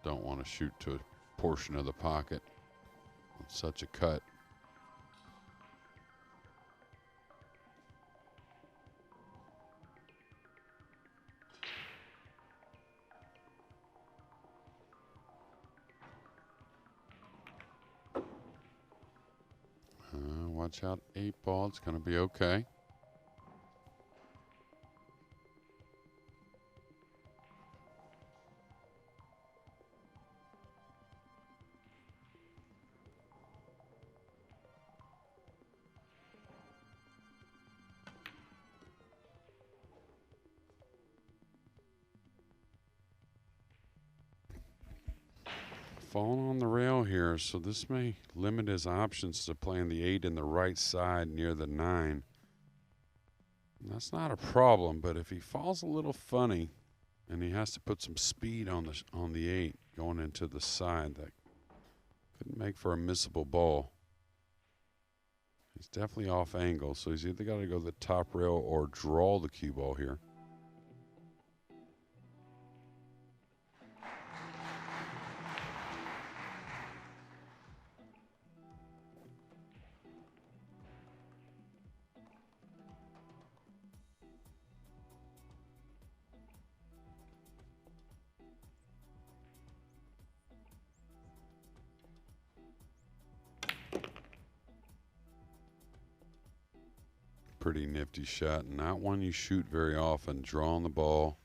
Don't want to shoot to a portion of the pocket with such a cut. Watch out, 8-ball. It's going to be okay. Falling on the rail here, so this may limit his options to playing the 8 in the right side near the 9. And that's not a problem, but if he falls a little funny and he has to put some speed on the 8 going into the side, that could make for a missable ball. He's definitely off angle, so he's either got to go the top rail or draw the cue ball here. pretty nifty shot, and not one you shoot very often, drawing the ball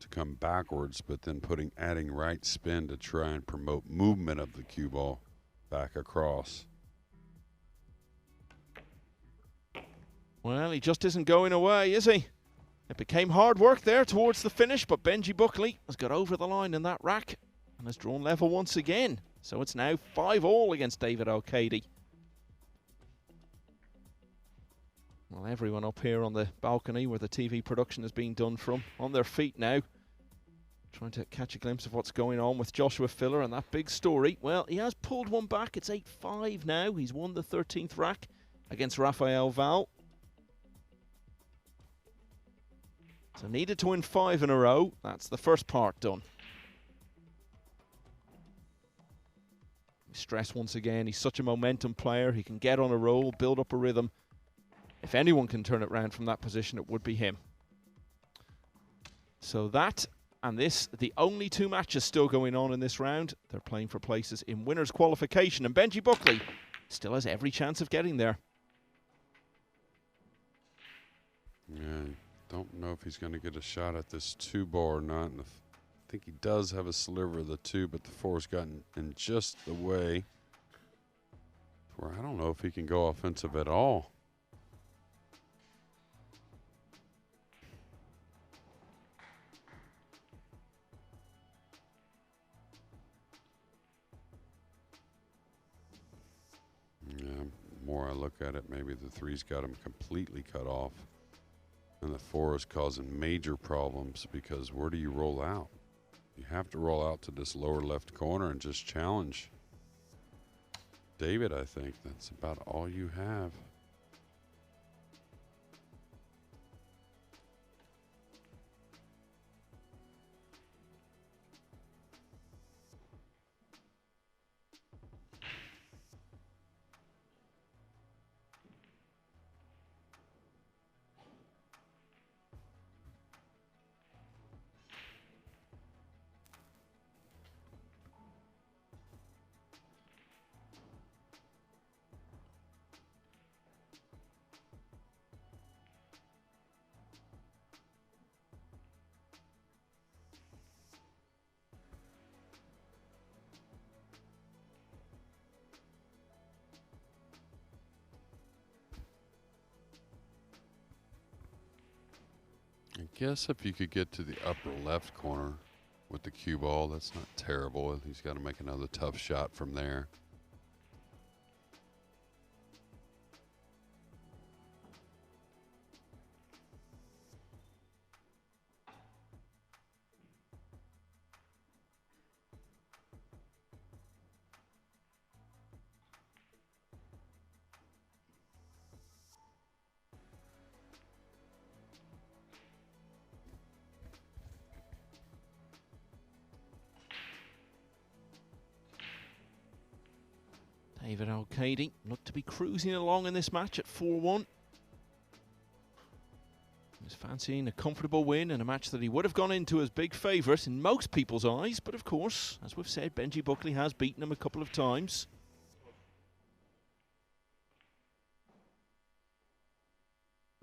to come backwards, but then adding right spin to try and promote movement of the cue ball back across. Well, he just isn't going away, is he? It became hard work there towards the finish, but Benji Buckley has got over the line in that rack and has drawn level once again. So it's now 5-all against David Alcaide. Well, everyone up here on the balcony where the TV production is being done from, on their feet now, trying to catch a glimpse of what's going on with Joshua Filler and that big story. Well, he has pulled one back. It's 8-5 now. He's won the 13th rack against Rafael Val. So needed to win 5 in a row. That's the first part done. Stress once again. He's such a momentum player. He can get on a roll, build up a rhythm. If anyone can turn it around from that position, it would be him. So that and this, the only 2 matches still going on in this round. They're playing for places in winners' qualification. And Benji Buckley still has every chance of getting there. Yeah, don't know if he's going to get a shot at this 2-bar or not. And I think he does have a sliver of the 2, but the 4's gotten in just the way where I don't know if he can go offensive at all. Yeah, more I look at it, maybe the 3's got him completely cut off. And the 4 is causing major problems because where do you roll out? You have to roll out to this lower left corner and just challenge David, I think. That's about all you have. I guess if you could get to the upper left corner with the cue ball, that's not terrible. He's got to make another tough shot from there. David Alcaide looked to be cruising along in this match at 4-1. He was fancying a comfortable win in a match that he would have gone into as big favourite in most people's eyes. But of course, as we've said, Benji Buckley has beaten him a couple of times.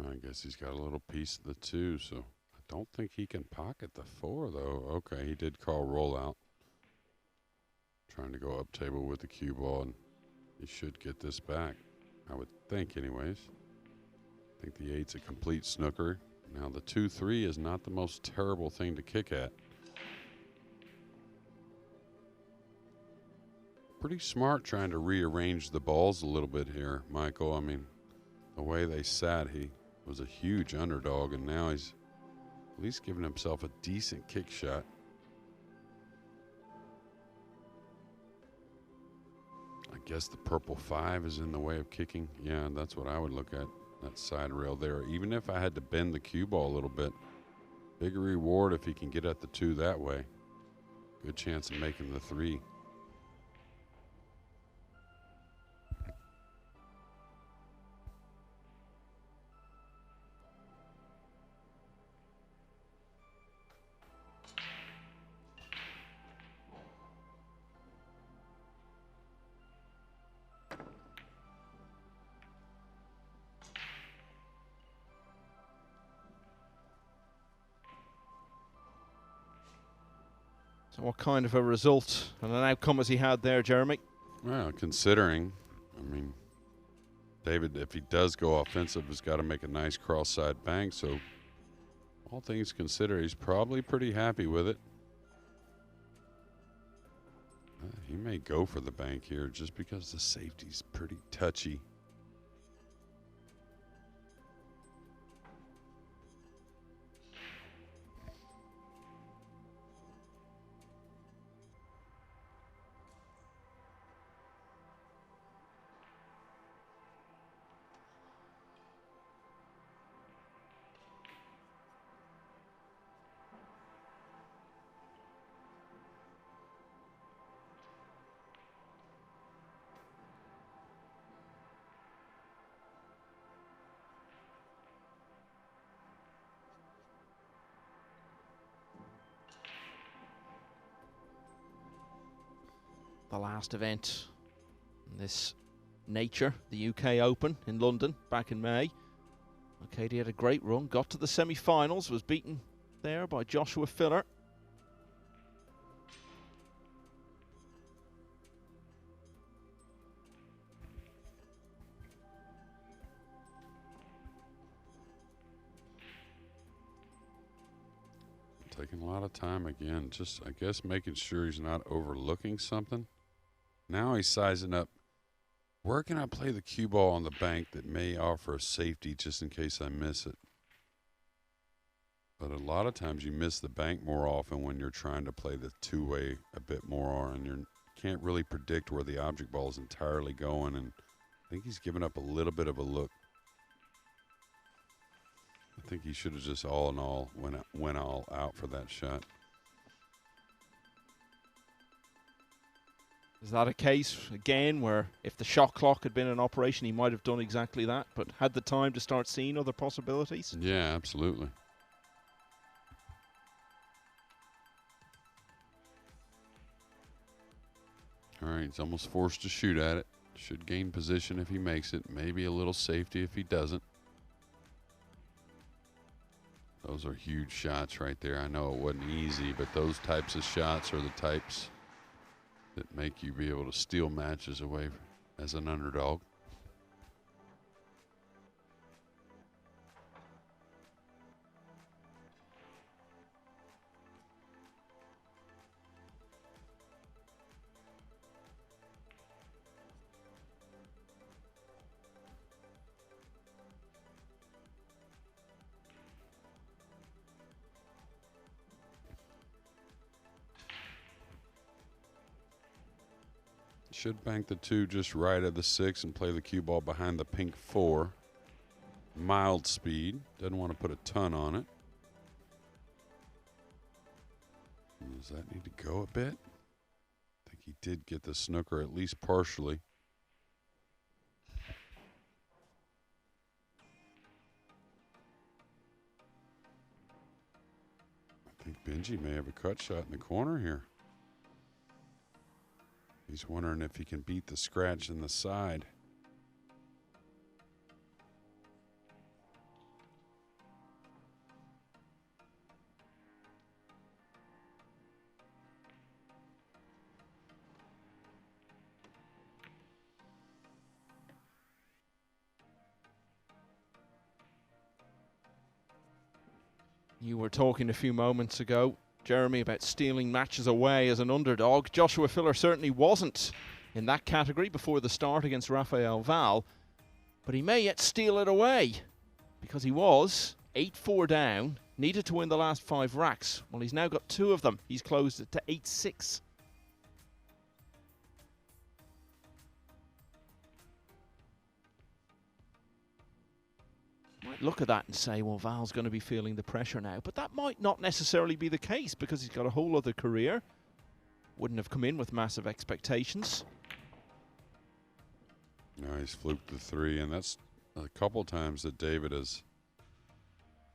I guess he's got a little piece of the 2, so I don't think he can pocket the 4, though. Okay, he did call rollout. Trying to go up table with the cue ball, and he should get this back, I would think anyways. I think the 8's a complete snooker. Now the 2-3 is not the most terrible thing to kick at. Pretty smart trying to rearrange the balls a little bit here, Michael. I mean, the way they sat, he was a huge underdog, and now he's at least giving himself a decent kick shot. I guess the purple 5 is in the way of kicking. Yeah, that's what I would look at, that side rail there. Even if I had to bend the cue ball a little bit, bigger reward if he can get at the 2 that way. Good chance of making the 3. So what kind of a result and an outcome has he had there, Jeremy? Well, considering, I mean, David, if he does go offensive, has got to make a nice cross-side bank. So all things considered, he's probably pretty happy with it. He may go for the bank here just because the safety's pretty touchy. The last event in this nature, the UK Open in London back in May. Alcaide had a great run, got to the semi-finals, was beaten there by Joshua Filler. Taking a lot of time again, just I guess making sure he's not overlooking something. Now he's sizing up, where can I play the cue ball on the bank that may offer a safety just in case I miss it? But a lot of times you miss the bank more often when you're trying to play the two-way a bit more, and you can't really predict where the object ball is entirely going, and I think he's given up a little bit of a look. I think he should have just all in all went all out for that shot. Is that a case, again, where if the shot clock had been in operation, he might have done exactly that, but had the time to start seeing other possibilities? Yeah, absolutely. All right, he's almost forced to shoot at it. Should gain position if he makes it. Maybe a little safety if he doesn't. Those are huge shots right there. I know it wasn't easy, but those types of shots are the types that make you be able to steal matches away as an underdog. Should bank the 2 just right of the 6 and play the cue ball behind the pink 4. Mild speed. Doesn't want to put a ton on it. Does that need to go a bit? I think he did get the snooker at least partially. I think Benji may have a cut shot in the corner here. He's wondering if he can beat the scratch in the side. You were talking a few moments ago, Jeremy, about stealing matches away as an underdog. Joshua Filler certainly wasn't in that category before the start against Rafael Val, but he may yet steal it away because he was 8-4 down, needed to win the last 5 racks. Well, he's now got 2 of them. He's closed it to 8-6. Might look at that and say, well, Val's going to be feeling the pressure now. But that might not necessarily be the case because he's got a whole other career. Wouldn't have come in with massive expectations. Nice, fluked the 3, and that's a couple times that David has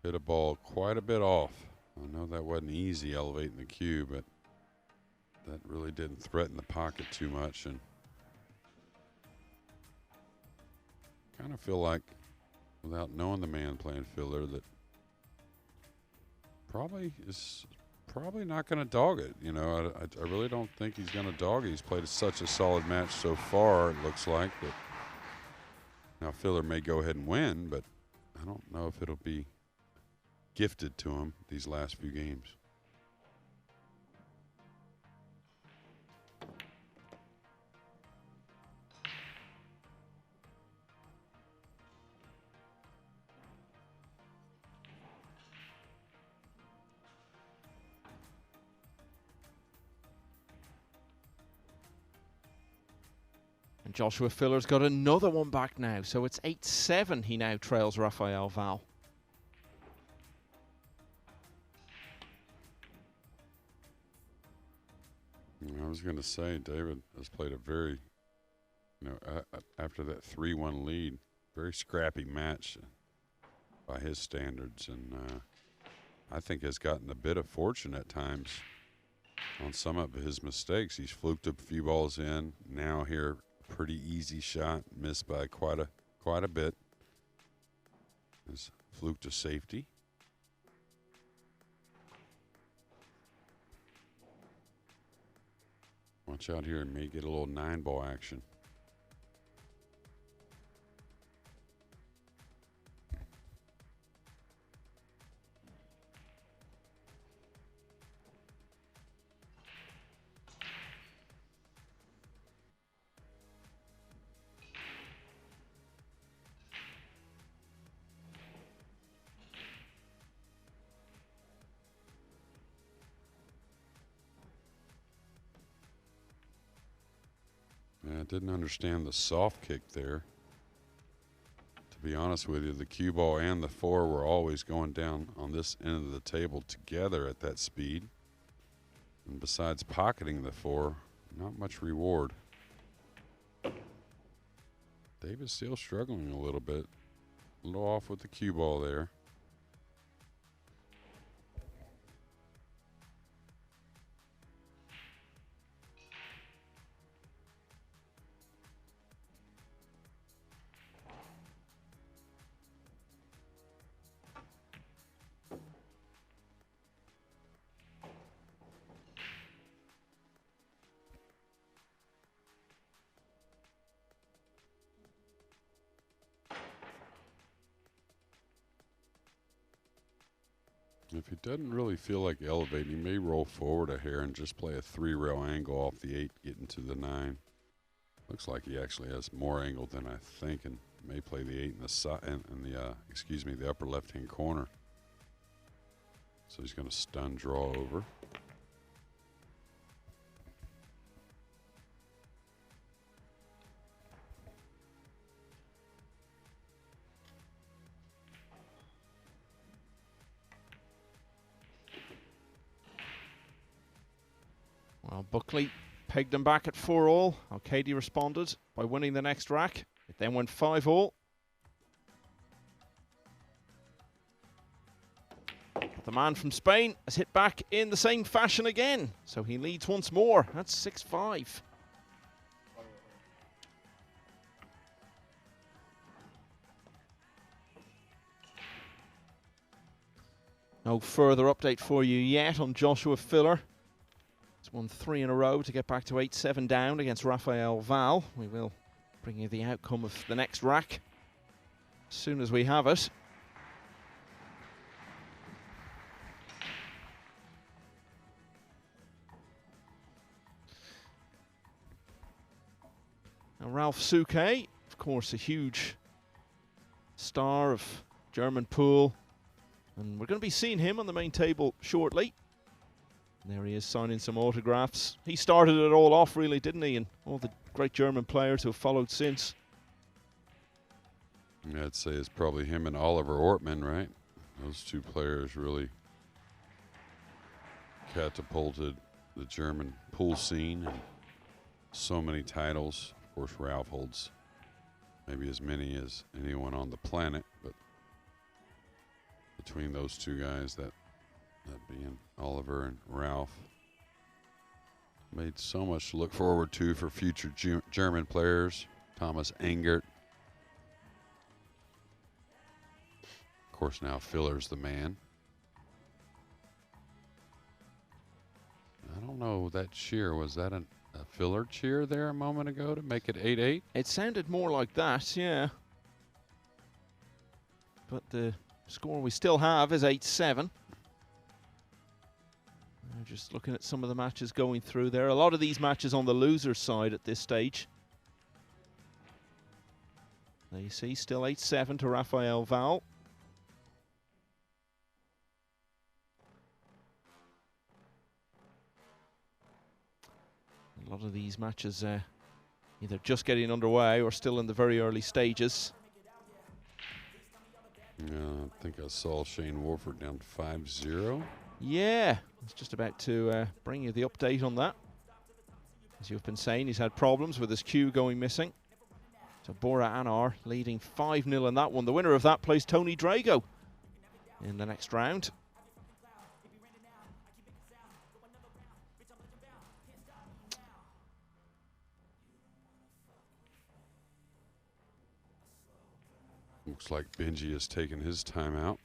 hit a ball quite a bit off. I know that wasn't easy elevating the cue, but that really didn't threaten the pocket too much. And kind of feel like, without knowing the man playing fielder, that probably is probably not going to dog it. You know, I really don't think he's going to dog it. He's played such a solid match so far, it looks like. But now Filler may go ahead and win, but I don't know if it'll be gifted to him these last few games. And Joshua Filler's got another one back now, so it's 8-7. He now trails Rafael Val. I was going to say, David has played a very, you know, after that 3-1 lead, very scrappy match by his standards, and I think has gotten a bit of fortune at times on some of his mistakes. He's fluked a few balls in. Now here, pretty easy shot, missed by quite a bit. Has fluked a safety. Watch out here, may get a little 9-ball action. Yeah, I didn't understand the soft kick there. To be honest with you, the cue ball and the 4 were always going down on this end of the table together at that speed. And besides pocketing the 4, not much reward. David's still struggling a little bit. A little off with the cue ball there. If he doesn't really feel like elevating, he may roll forward a hair and just play a 3-rail angle off the 8, getting to the 9. Looks like he actually has more angle than I think, and may play the 8 in the side and the upper left-hand corner. So he's going to stun draw over. Well, Buckley pegged him back at 4-all. Alcaide responded by winning the next rack. It then went 5-all. But the man from Spain has hit back in the same fashion again. So he leads once more. That's 6-5. No further update for you yet on Joshua Filler. He's won 3 in a row to get back to 8-7 down against Rafael Val. We will bring you the outcome of the next rack as soon as we have it. Now Ralph Suke, of course, a huge star of German pool, and we're going to be seeing him on the main table shortly. There he is signing some autographs. He started it all off, really, didn't he? And all the great German players who have followed since. Yeah, I'd say it's probably him and Oliver Ortmann, right? Those two players really catapulted the German pool scene. And so many titles. Of course, Ralph holds maybe as many as anyone on the planet, but between those two guys, that being Oliver and Ralph, made so much to look forward to for future German players. Thomas Engert. Of course, now Filler's the man. that cheer, was that a filler cheer there a moment ago to make it 8-8? It sounded more like that, yeah. But the score we still have is 8-7. Just looking at some of the matches going through there. A lot of these matches on the loser's side at this stage. There you see, still 8-7 to Rafael Val. A lot of these matches either just getting underway or still in the very early stages. Yeah, I think I saw Shane Wolford down 5-0. Yeah, I was just about to bring you the update on that. As you've been saying, he's had problems with his cue going missing. So Bora Anar leading 5-0 in that one. The winner of that plays Tony Drago in the next round. Looks like Benji has taken his time out.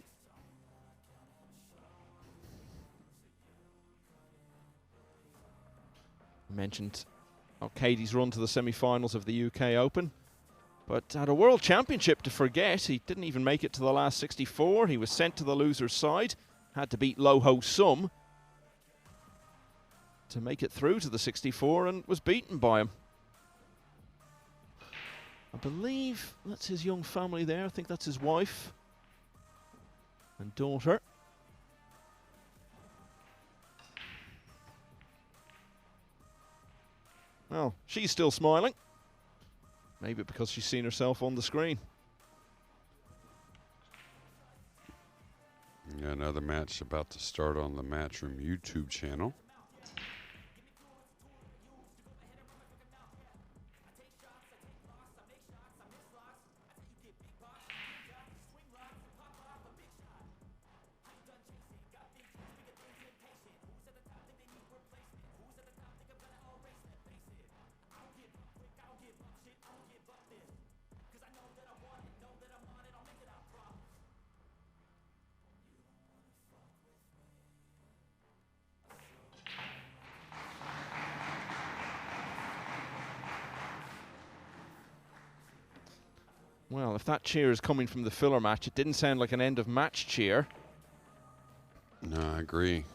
I mentioned Alcaide's run to the semi-finals of the UK Open, but had a World Championship to forget. He didn't even make it to the last 64. He was sent to the loser's side, had to beat Loho Sum to make it through to the 64 and was beaten by him. I believe that's his young family there. I think that's his wife and daughter. Well, she's still smiling. Maybe because she's seen herself on the screen. Yeah, another match about to start on the Matchroom YouTube channel. Well, if that cheer is coming from the filler match, it didn't sound like an end of match cheer. No, I agree.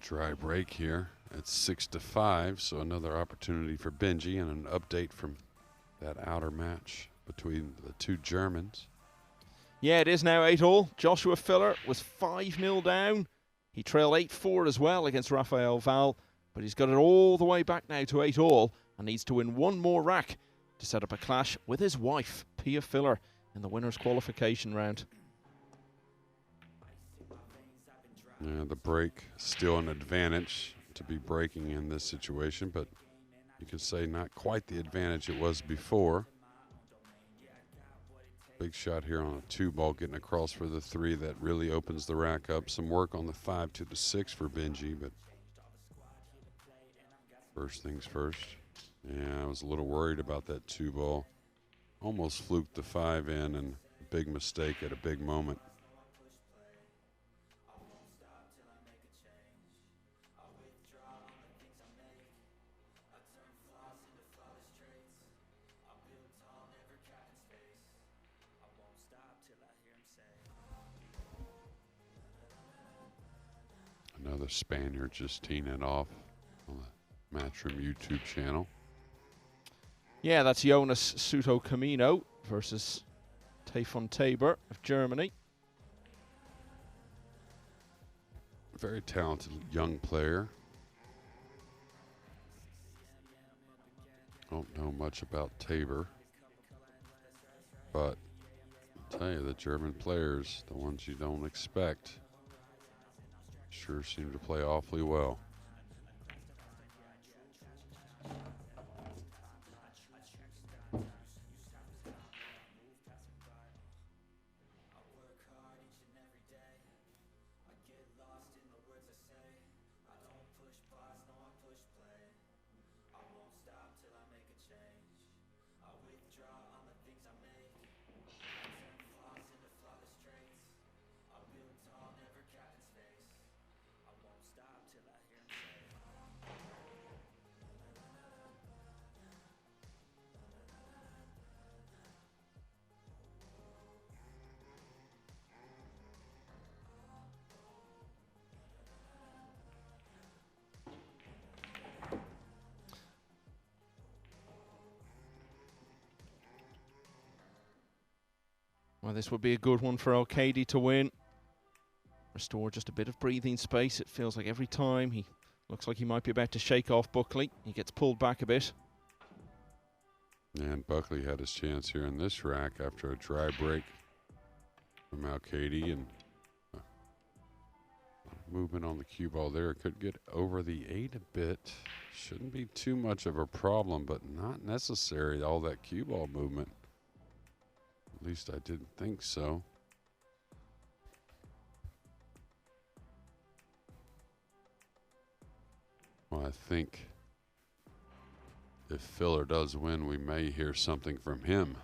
Dry break here at 6-5, so another opportunity for Benji and an update from that outer match between the two Germans. Yeah, it is now 8-all. Joshua Filler was 5-0 down. He trailed 8-4 as well against Rafael Val, but he's got it all the way back now to 8-all and needs to win one more rack to set up a clash with his wife, Pia Filler, in the winner's qualification round. Yeah, the break still an advantage to be breaking in this situation, but you could say not quite the advantage it was before. Big shot here on a 2-ball, getting across for the 3. That really opens the rack up. Some work on the 5 to the 6 for Benji, but first things first. Yeah, I was a little worried about that 2-ball. Almost fluked the 5 in, and a big mistake at a big moment. Another Spaniard just teeing it off on the Matchroom YouTube channel. Yeah, that's Jonas Suto Camino versus Tayfun Tabor of Germany. Very talented young player. Don't know much about Tabor, but I'll tell you, the German players, the ones you don't expect, sure seem to play awfully well. Well, this would be a good one for Alcaide to win. Restore just a bit of breathing space. It feels like every time he looks like he might be about to shake off Buckley, he gets pulled back a bit. And Buckley had his chance here in this rack after a dry break from Alcaide, and movement on the cue ball there. Could get over the 8 a bit. Shouldn't be too much of a problem, but not necessary, all that cue ball movement. At least I didn't think so. Well, I think if Filler does win, we may hear something from him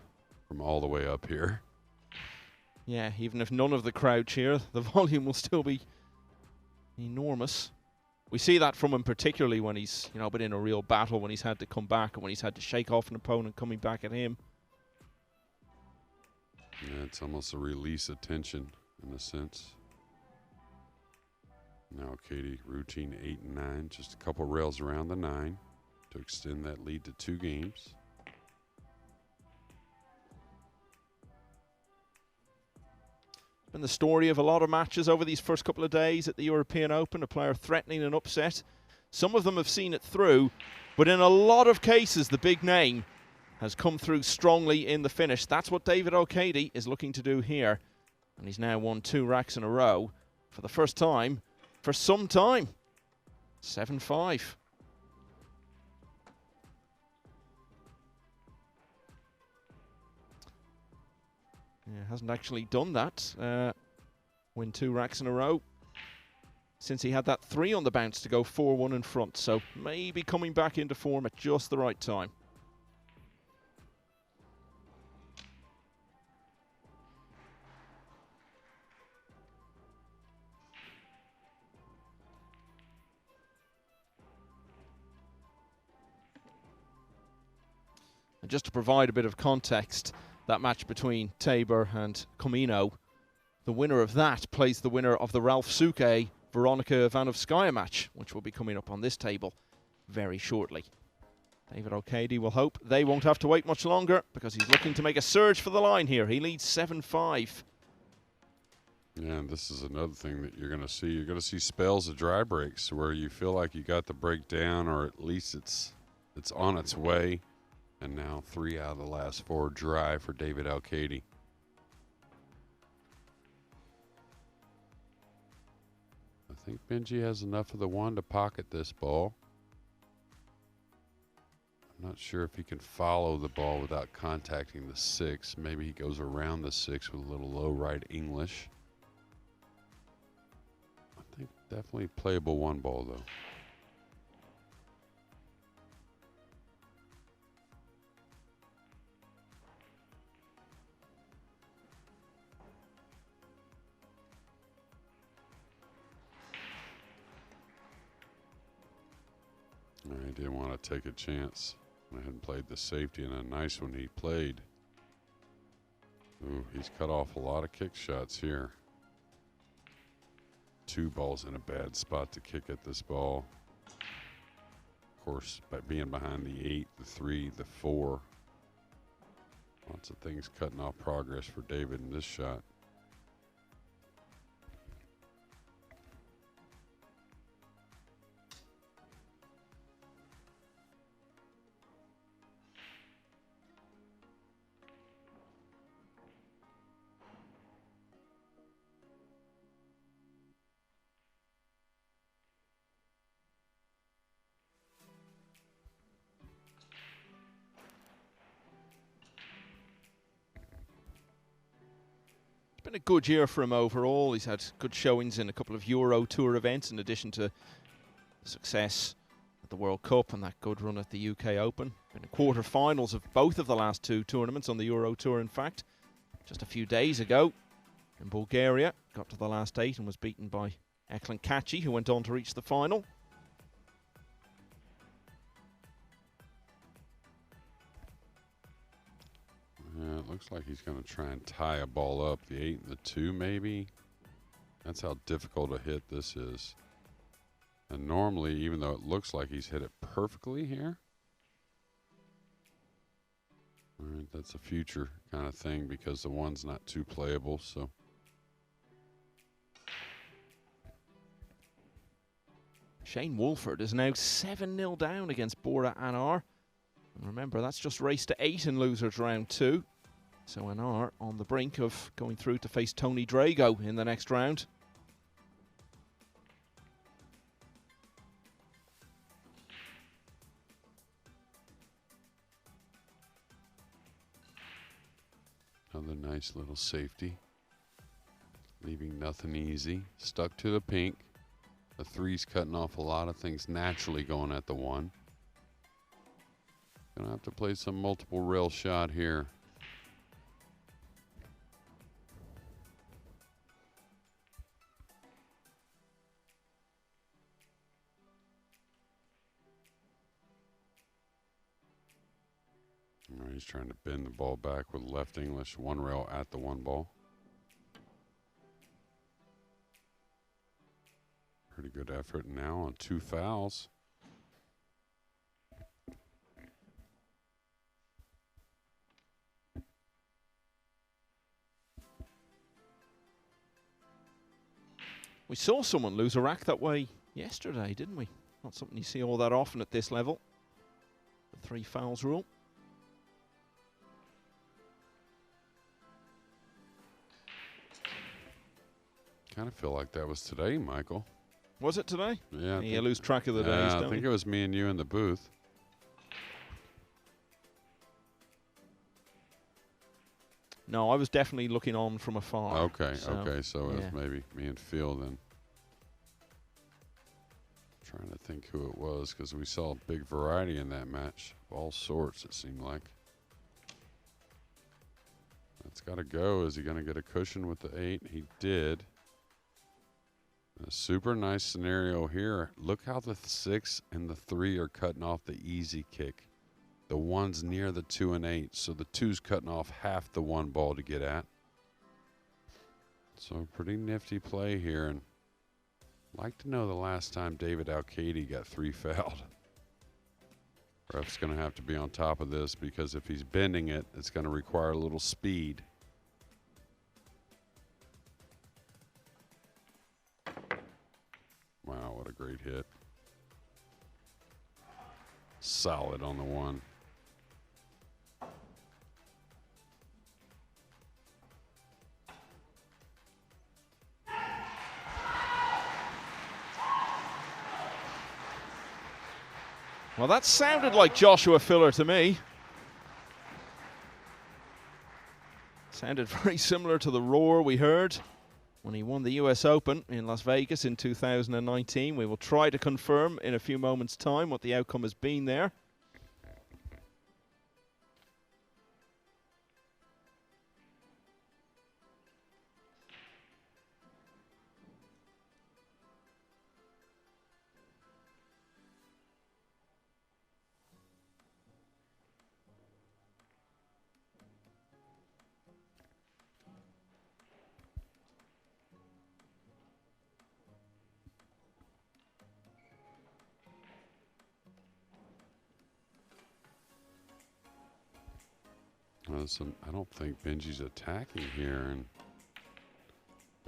from all the way up here. Yeah, even if none of the crowd cheer, the volume will still be enormous. We see that from him particularly when he's, you know, been in a real battle, when he's had to come back and when he's had to shake off an opponent coming back at him. Yeah, it's almost a release of tension in a sense. Now Katie, routine 8 and 9, just a couple rails around the 9 to extend that lead to 2 games. Been the story of a lot of matches over these first couple of days at the European Open, a player threatening an upset. Some of them have seen it through, but in a lot of cases the big name has come through strongly in the finish. That's what David Alcaide is looking to do here. And he's now won 2 racks in a row for the first time for some time. 7-5. Yeah, hasn't actually done that. Win 2 racks in a row since he had that 3 on the bounce to go 4-1 in front. So maybe coming back into form at just the right time. And just to provide a bit of context, that match between Tabor and Comino, the winner of that plays the winner of the Ralph Suke Veronika Ivanovskaya match, which will be coming up on this table very shortly. David Alcaide will hope they won't have to wait much longer because he's looking to make a surge for the line here. He leads 7-5. Yeah, and this is another thing that you're going to see. You're going to see spells of dry breaks where you feel like you got the break down, or at least it's on its way. And now 3 out of the last 4 dry for David Alcaide. I think Benji has enough of the 1 to pocket this ball. I'm not sure if he can follow the ball without contacting the 6. Maybe he goes around the 6 with a little low right English. I think definitely playable 1 ball though. I didn't want to take a chance. I hadn't played the safety, and a nice one he played. Ooh, he's cut off a lot of kick shots here. 2 balls in a bad spot to kick at this ball. Of course, by being behind the 8, the 3, the 4. Lots of things cutting off progress for David in this shot. Been a good year for him overall. He's had good showings in a couple of Euro Tour events in addition to success at the World Cup and that good run at the UK Open. Been in quarter-finals of both of the last two tournaments on the Euro Tour, in fact. Just a few days ago in Bulgaria, got to the last 8 and was beaten by Alcaide, who went on to reach the final. Yeah, it looks like he's going to try and tie a ball up. The 8 and the 2, maybe. That's how difficult a hit this is. And normally, even though it looks like he's hit it perfectly here. All right, that's a future kind of thing because the 1's not too playable, so. Shane Wolford is now 7-0 down against Bora Anar. And remember, that's just raced to 8 in losers round 2. So Anar on the brink of going through to face Tony Drago in the next round. Another nice little safety. Leaving nothing easy. Stuck to the pink. The 3's cutting off a lot of things naturally going at the 1. Gonna have to play some multiple rail shot here. All right, he's trying to bend the ball back with left English, 1 rail at the 1 ball. Pretty good effort now on 2 fouls. We saw someone lose a rack that way yesterday, didn't we? Not something you see all that often at this level. The 3 fouls rule. Kind of feel like that was today, Michael. Was it today? Yeah. You lose track of the days, Yeah, don't I think you? it was me and you in the booth. No, I was definitely looking on from afar. Okay, okay, so it was yeah. maybe me and Phil then. Trying to think who it was because we saw a big variety in that match. All sorts, it seemed like. That's got to go. Is he going to get a cushion with the 8? He did. A super nice scenario here. Look how the 6 and the 3 are cutting off the easy kick. The 1's near the 2 and 8, so the 2's cutting off half the 1 ball to get at. So pretty nifty play here, and I'd like to know the last time David Alcaide got 3 fouled. Ref's going to have to be on top of this because if he's bending it, it's going to require a little speed. Wow, what a great hit. Solid on the 1. Well, that sounded like Joshua Filler to me. Sounded very similar to the roar we heard when he won the US Open in Las Vegas in 2019. We will try to confirm in a few moments' time what the outcome has been there. I don't think Benji's attacking here, and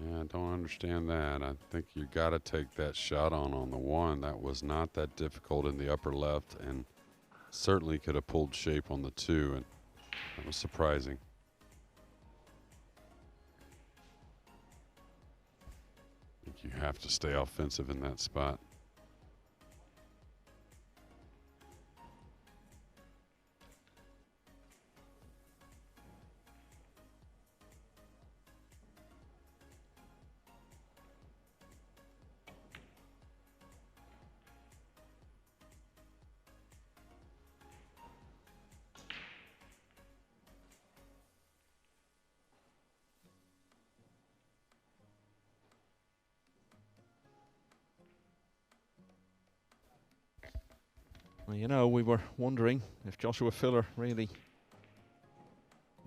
yeah, I don't understand that. I think you got to take that shot on the 1. That was not that difficult in the upper left, and certainly could have pulled shape on the 2, and that was surprising. I think you have to stay offensive in that spot. Well, you know, we were wondering if Joshua Filler really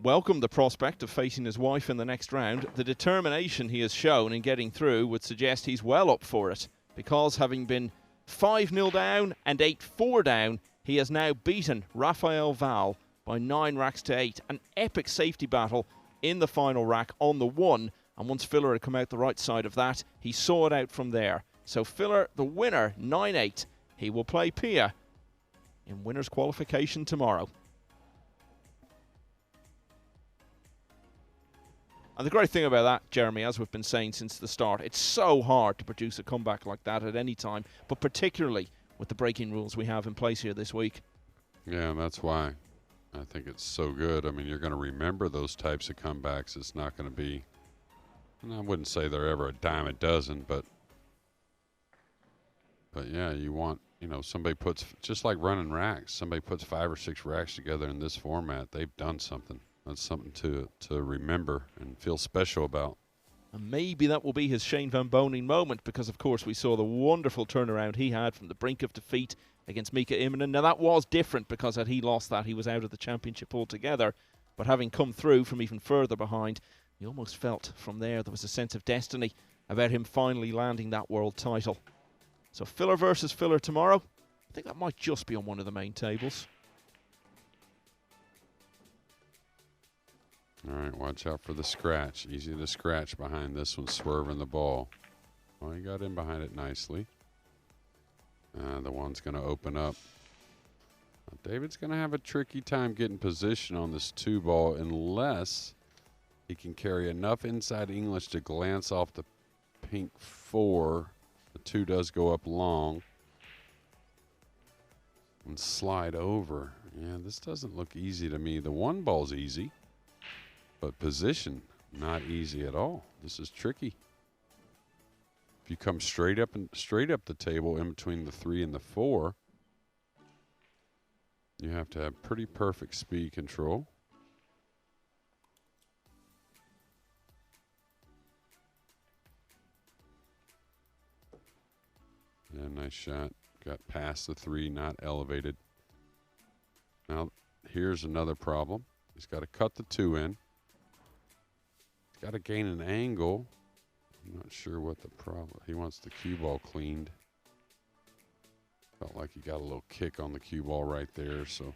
welcomed the prospect of facing his wife in the next round. The determination he has shown in getting through would suggest he's well up for it, because having been 5-0 down and 8-4 down, he has now beaten Rafael Val by 9 racks to 8. An epic safety battle in the final rack on the 1, and once Filler had come out the right side of that, he saw it out from there. So Filler, the winner, 9-8. He will play Pia in winners qualification tomorrow. And the great thing about that, Jeremy, as we've been saying since the start, it's so hard to produce a comeback like that at any time, but particularly with the breaking rules we have in place here this week. Yeah, and that's why I think it's so good. I mean, you're going to remember those types of comebacks. It's not going to be, and I wouldn't say they're ever a dime a dozen, but yeah, you want, you know, somebody puts, just like running racks, somebody puts 5 or 6 racks together in this format, they've done something. That's something to remember and feel special about. And maybe that will be his Shane Van Boening moment, because, of course, we saw the wonderful turnaround he had from the brink of defeat against Mika Immonen. Now, that was different, because had he lost that, he was out of the championship altogether. But having come through from even further behind, you almost felt from there was a sense of destiny about him finally landing that world title. So Filler versus Filler tomorrow. I think that might just be on one of the main tables. All right, watch out for the scratch. Easy to scratch behind this one, swerving the ball. Well, he got in behind it nicely. The one's going to open up. David's going to have a tricky time getting position on this 2-ball unless he can carry enough inside English to glance off the pink 4. The 2 does go up long and slide over. Yeah, this doesn't look easy to me. The 1-ball's easy, but position, not easy at all. This is tricky. If you come straight up the table in between the 3 and the 4, you have to have pretty perfect speed control. Yeah, nice shot. Got past the 3, not elevated. Now, here's another problem. He's got to cut the 2 in. He's got to gain an angle. I'm not sure what the problem. He wants the cue ball cleaned. Felt like he got a little kick on the cue ball right there, so.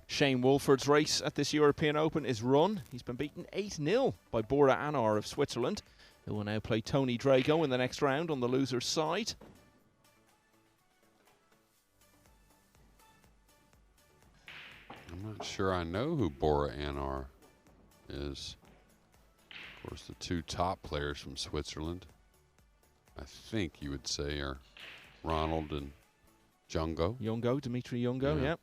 Shane Wolford's race at this European Open is run. He's been beaten 8-0 by Bora Anar of Switzerland, who will now play Tony Drago in the next round on the loser's side. I'm not sure I know who Bora Anar is. Of course, the 2 top players from Switzerland, I think you would say, are Ronald and Jungo. Dimitri Jungo, Yeah. yep.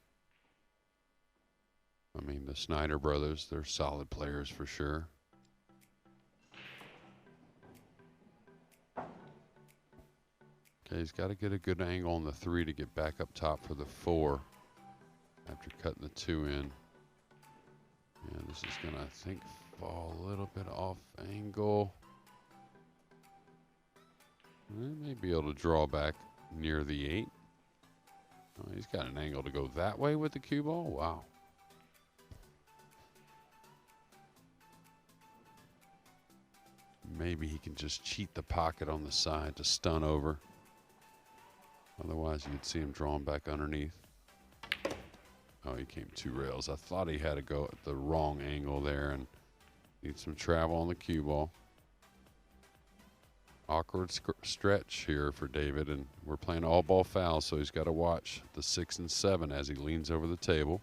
I mean, the Snyder brothers, they're solid players for sure. Okay, he's got to get a good angle on the 3 to get back up top for the 4 after cutting the 2 in. Yeah, this is going to, I think, fall a little bit off angle. May be able to draw back near the 8. Oh, he's got an angle to go that way with the cue ball. Wow. Maybe he can just cheat the pocket on the side to stun over. Otherwise, you'd see him drawn back underneath. Oh, he came 2 rails. I thought he had to go at the wrong angle there and need some travel on the cue ball. Awkward stretch here for David, and we're playing all ball foul, so he's got to watch the 6 and 7 as he leans over the table.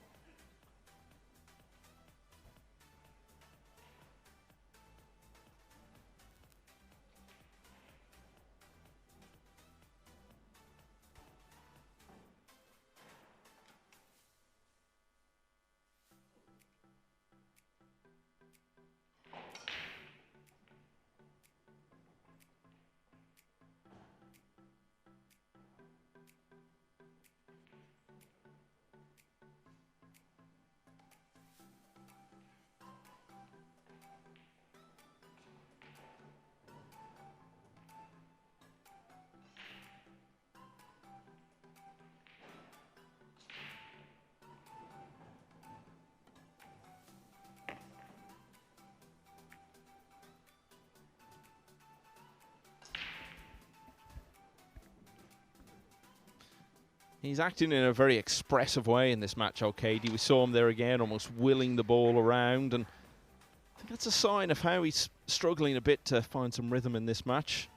He's acting in a very expressive way in this match, Alcaide. We saw him there again, almost willing the ball around, and I think that's a sign of how he's struggling a bit to find some rhythm in this match.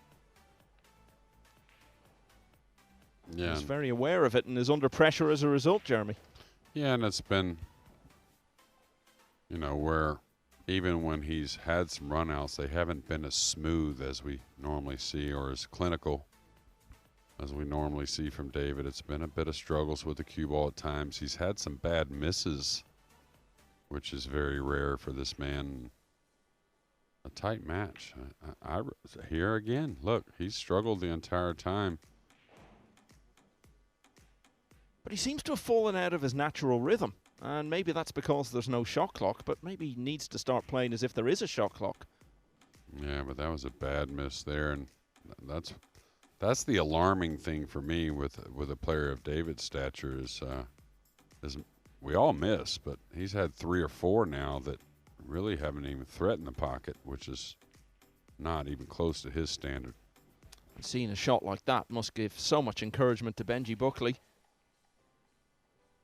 Yeah. He's very aware of it and is under pressure as a result, Jeremy. Yeah, and it's been, you know, where even when he's had some runouts, they haven't been as smooth as we normally see or as clinical as we normally see from David. It's been a bit of struggles with the cue ball at times. He's had some bad misses, which is very rare for this man. A tight match. Here again, look, he's struggled the entire time. But he seems to have fallen out of his natural rhythm. And maybe that's because there's no shot clock, but maybe he needs to start playing as if there is a shot clock. Yeah, but that was a bad miss there, and that's the alarming thing for me with a player of David's stature is we all miss, but he's had 3 or 4 now that really haven't even threatened the pocket, which is not even close to his standard. And seeing a shot like that must give so much encouragement to Benji Buckley.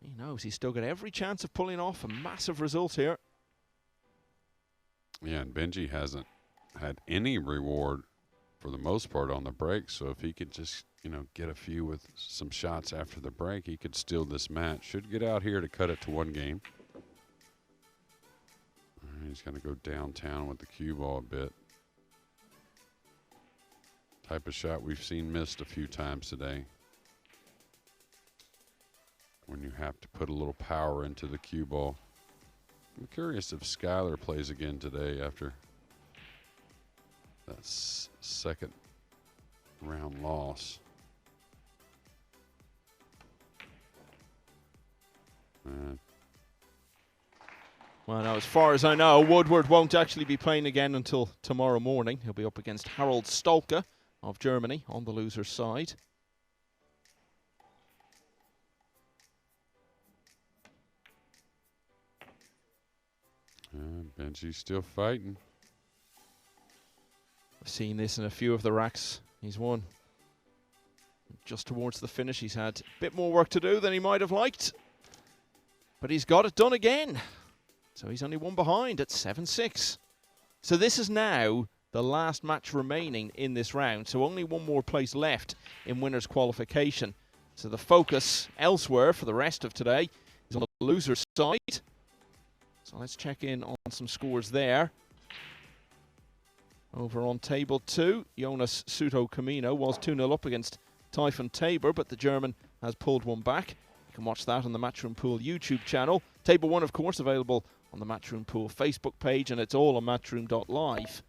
He knows he's still got every chance of pulling off a massive result here. Yeah, and Benji hasn't had any reward for the most part on the break, so if he could just, you know, get a few with some shots after the break, he could steal this match. Should get out here to cut it to 1 game. He's going to go downtown with the cue ball a bit. Type of shot we've seen missed a few times today. When you have to put a little power into the cue ball. I'm curious if Skylar plays again today after that second round loss. Well, now, as far as I know, Woodward won't actually be playing again until tomorrow morning. He'll be up against Harold Stolke of Germany on the loser's side. Benji's still fighting. I've seen this in a few of the racks he's won. Just towards the finish, he's had a bit more work to do than he might have liked. But he's got it done again. So he's only 1 behind at 7-6. So this is now the last match remaining in this round. So only 1 more place left in winner's qualification. So the focus elsewhere for the rest of today is on the loser's side. So let's check in on some scores there. Over on table 2, Jonas Suto Camino was 2-0 up against Typhon Tabor, but the German has pulled 1 back. You can watch that on the Matchroom Pool YouTube channel. Table 1, of course, available on the Matchroom Pool Facebook page, and it's all on Matchroom.Live.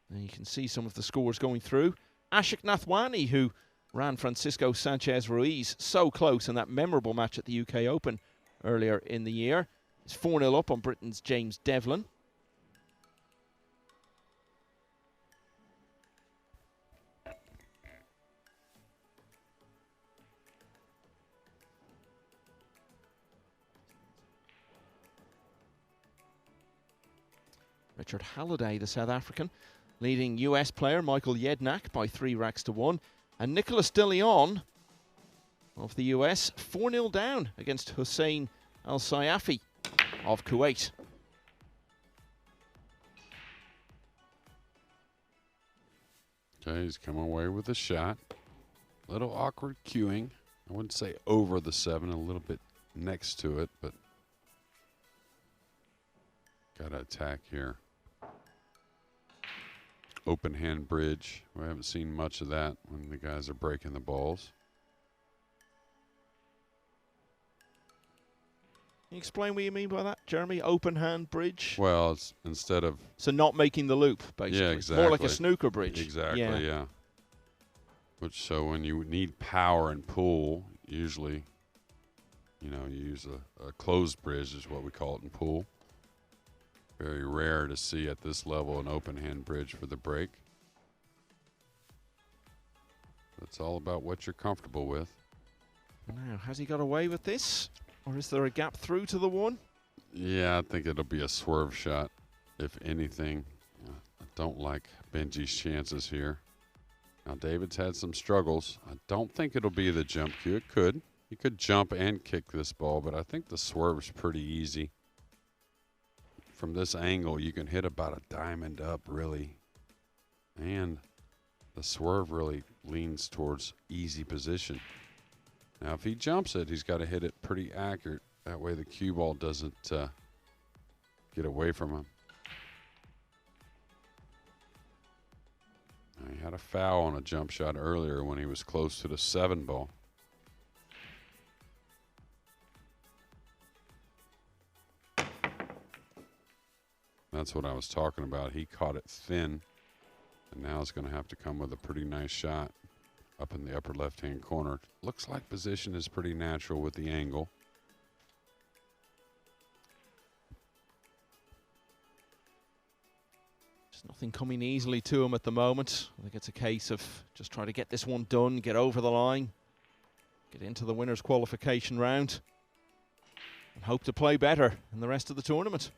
And you can see some of the scores going through. Ashik Nathwani, who ran Francisco Sanchez Ruiz so close in that memorable match at the UK Open earlier in the year. He's 4-0 up on Britain's James Devlin. Richard Halliday, the South African, leading US player Michael Jednak by 3 racks to 1. And Nicolas de Leon of the US, 4-0 down against Hussein Al-Sayafi of Kuwait. Okay, he's come away with a shot. Little awkward cueing. I wouldn't say over the 7, a little bit next to it, but got to attack here. Open hand bridge. We haven't seen much of that when the guys are breaking the balls. Can you explain what you mean by that, Jeremy? Open hand bridge? Well, it's instead of... So not making the loop, basically. Yeah, exactly. More like a snooker bridge. Exactly, yeah. Which, so when you need power and pull, usually, you know, you use a closed bridge is what we call it in pool. Very rare to see at this level an open hand bridge for the break. It's all about what you're comfortable with. Now, has he got away with this? Or is there a gap through to the 1? Yeah, I think it'll be a swerve shot, if anything. A don't like Benji's chances here. Now, David's had some struggles. I don't think it'll be the jump cue. It could. He could jump and kick this ball, but I think the swerve's pretty easy. From this angle, you can hit about a diamond up, really. And the swerve really leans towards easy position. Now, if he jumps it, he's got to hit it pretty accurate. That way the cue ball doesn't get away from him. Now, he had a foul on a jump shot earlier when he was close to the 7 ball. That's what I was talking about. He caught it thin, and now it's going to have to come with a pretty nice shot up in the upper left-hand corner. Looks like position is pretty natural with the angle. There's nothing coming easily to him at the moment. I think it's a case of just trying to get this one done, get over the line, get into the winner's qualification round, and hope to play better in the rest of the tournament.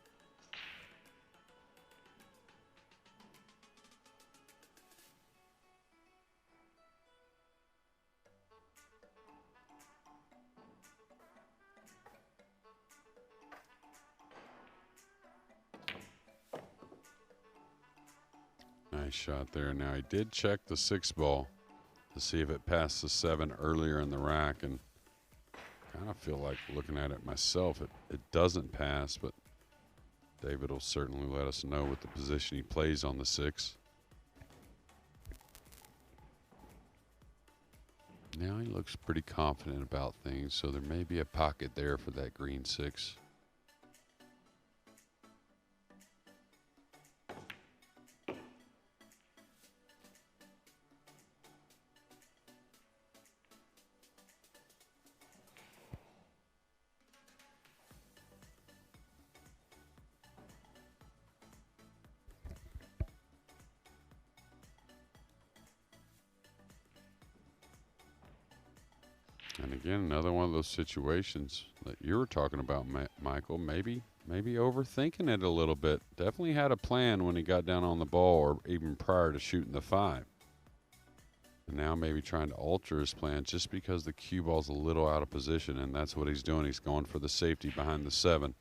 Nice shot there. Now, he did check the 6 ball to see if it passed the 7 earlier in the rack, and kind of feel like looking at it myself, it doesn't pass, but David will certainly let us know with the position he plays on the 6. Now he looks pretty confident about things, so there may be a pocket there for that green 6. And again, another one of those situations that you were talking about, Michael. Maybe overthinking it a little bit. Definitely had a plan when he got down on the ball, or even prior to shooting the 5. And now maybe trying to alter his plan just because the cue ball's a little out of position, and that's what he's doing. He's going for the safety behind the 7.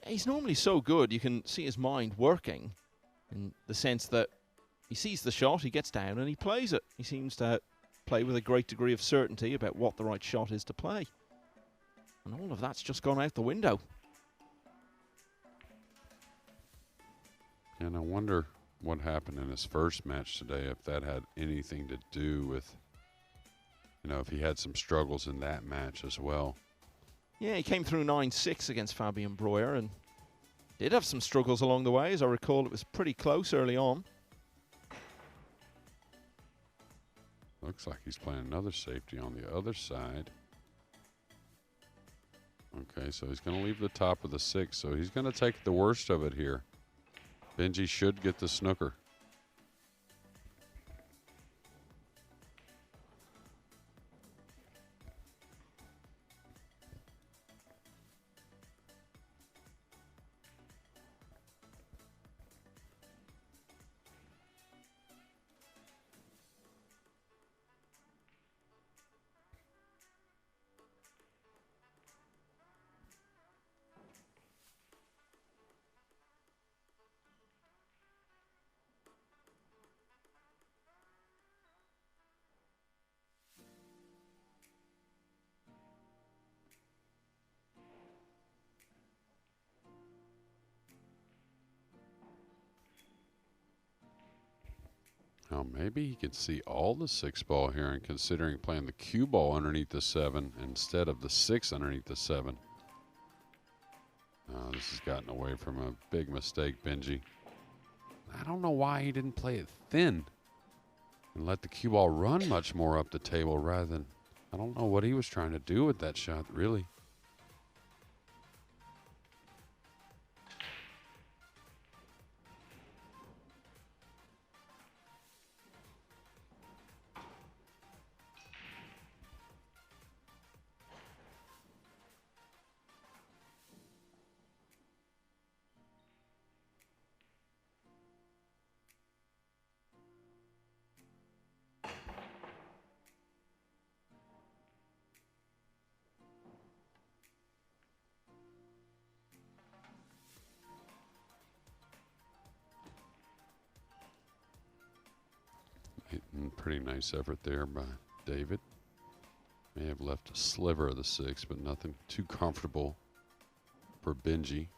He's normally so good, you can see his mind working in the sense that he sees the shot, he gets down, and he plays it. He seems to play with a great degree of certainty about what the right shot is to play. And all of that's just gone out the window. And I wonder what happened in his first match today, if that had anything to do with, if he had some struggles in that match as well. Yeah, he came through 9-6 against Fabian Breuer and did have some struggles along the way. As I recall, it was pretty close early on. Looks like he's playing another safety on the other side. Okay, so he's going to leave the top of the 6, so he's going to take the worst of it here. Benji should get the snooker. Now maybe he could see all the 6 ball here, and considering playing the cue ball underneath the 7 instead of the 6 underneath the 7. This has gotten away from a big mistake, Benji. I don't know why he didn't play it thin and let the cue ball run much more up the table rather than, I don't know what he was trying to do with that shot, really. Pretty nice effort there by David. May have left a sliver of the 6, but nothing too comfortable for Benji.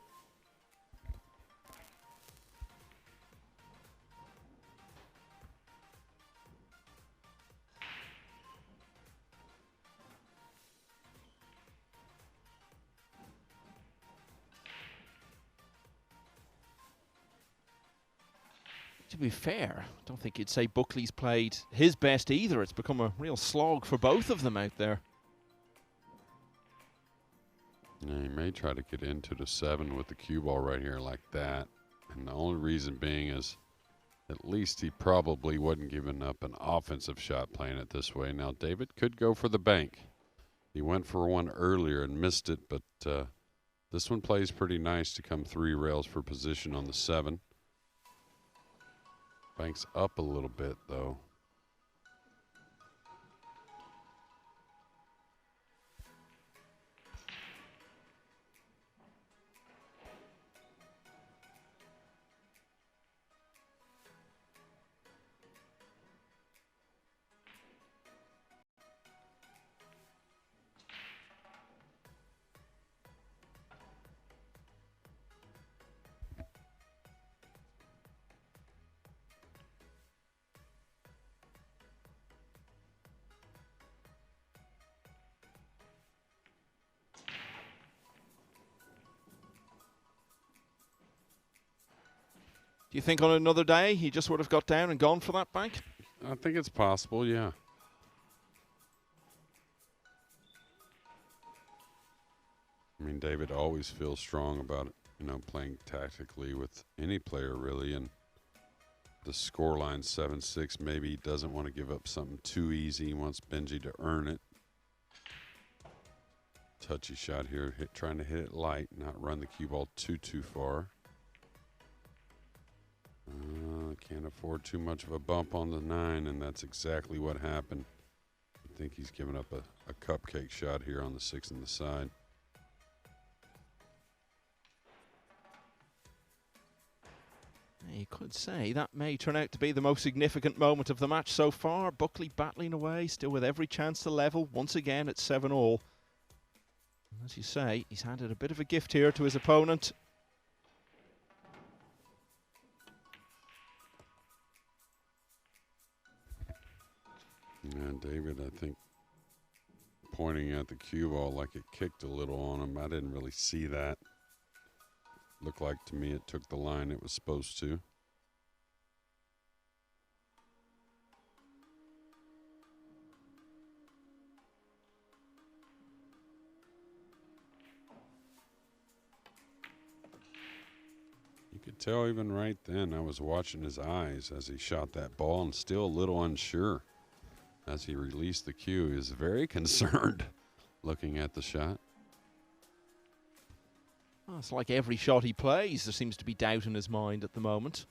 To be fair, I don't think you'd say Buckley's played his best either. It's become a real slog for both of them out there. Yeah, he may try to get into the 7 with the cue ball right here like that. And the only reason being is at least he probably wasn't giving up an offensive shot playing it this way. Now, David could go for the bank. He went for one earlier and missed it, but this one plays pretty nice to come 3 rails for position on the 7. Banks up a little bit, though. Do you think on another day he just would have got down and gone for that bank? I think it's possible, yeah. I mean, David always feels strong about it, you know, playing tactically with any player, really. And the scoreline 7-6, maybe he doesn't want to give up something too easy. He wants Benji to earn it. Touchy shot here, trying to hit it light, not run the cue ball too far. Can't afford too much of a bump on the 9, and that's exactly what happened. I think he's given up a cupcake shot here on the 6 and the side. You could say that may turn out to be the most significant moment of the match so far. Buckley battling away, still with every chance to level once again at 7-all. As you say, he's handed a bit of a gift here to his opponent. Yeah, David, I think, pointing at the cue ball like it kicked a little on him. I didn't really see that. Looked like to me it took the line it was supposed to. You could tell even right then, I was watching his eyes as he shot that ball and still a little unsure. As he released the cue, he was very concerned looking at the shot. Well, it's like every shot he plays, there seems to be doubt in his mind at the moment.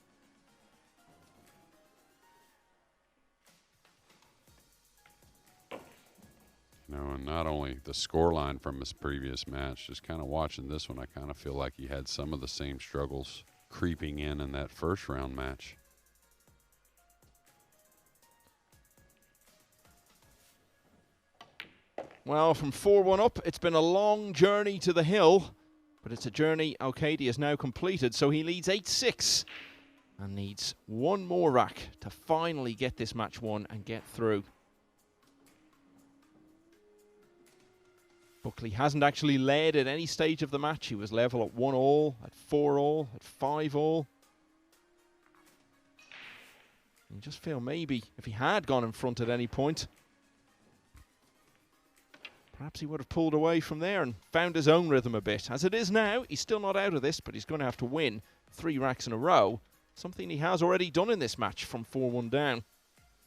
You know, and not only the scoreline from his previous match, just kind of watching this one, I kind of feel like he had some of the same struggles creeping in that first round match. Well, from 4-1 up, it's been a long journey to the hill, but it's a journey Alcaide has now completed, so he leads 8-6 and needs one more rack to finally get this match won and get through. Buckley hasn't actually led at any stage of the match. He was level at 1-all, at 4-all, at 5-all. You just feel maybe if he had gone in front at any point, perhaps he would have pulled away from there and found his own rhythm a bit. As it is now, he's still not out of this, but he's going to have to win 3 racks in a row, something he has already done in this match from 4-1 down.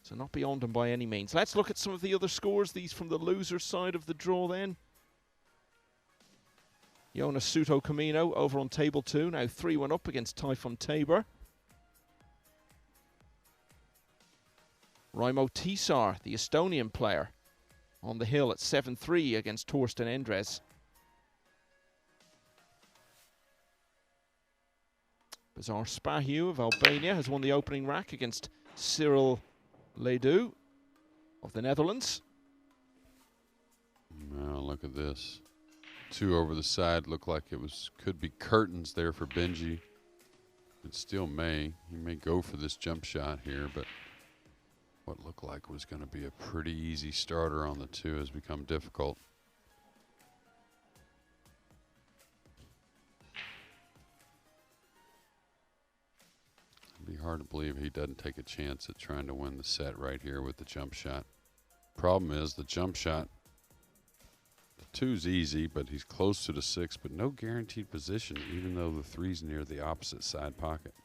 So not beyond him by any means. Let's look at some of the other scores, these from the loser side of the draw then. Jonas Suto Camino over on table 2, now 3-1 up against Typhon Tabor. Raimo Tisar, the Estonian player, on the hill at 7-3 against Torsten Endres. Bazar Spahiu of Albania has won the opening rack against Cyril Ledoux of the Netherlands. Now look at this. 2 over the side. Looked like it could be curtains there for Benji. It still may. He may go for this jump shot here, but what looked like was going to be a pretty easy starter on the 2 has become difficult. It'd be hard to believe he doesn't take a chance at trying to win the set right here with the jump shot. Problem is the jump shot, the 2's easy, but he's close to the 6, but no guaranteed position, even though the 3's near the opposite side pocket.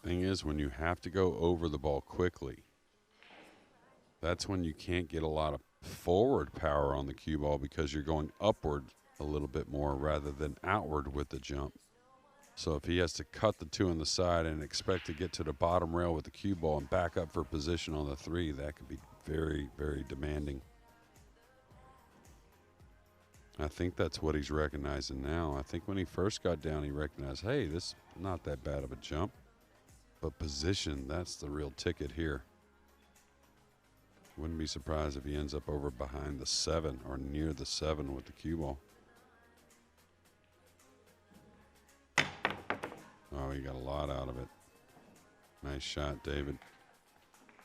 Thing is, when you have to go over the ball quickly, that's when you can't get a lot of forward power on the cue ball because you're going upward a little bit more rather than outward with the jump. So if he has to cut the 2 on the side and expect to get to the bottom rail with the cue ball and back up for position on the 3, that could be very, very demanding. I think that's what he's recognizing now. I think when he first got down, he recognized, hey, this is not that bad of a jump. But position, that's the real ticket here. Wouldn't be surprised if he ends up over behind the 7 or near the 7 with the cue ball. Oh, he got a lot out of it. Nice shot, David.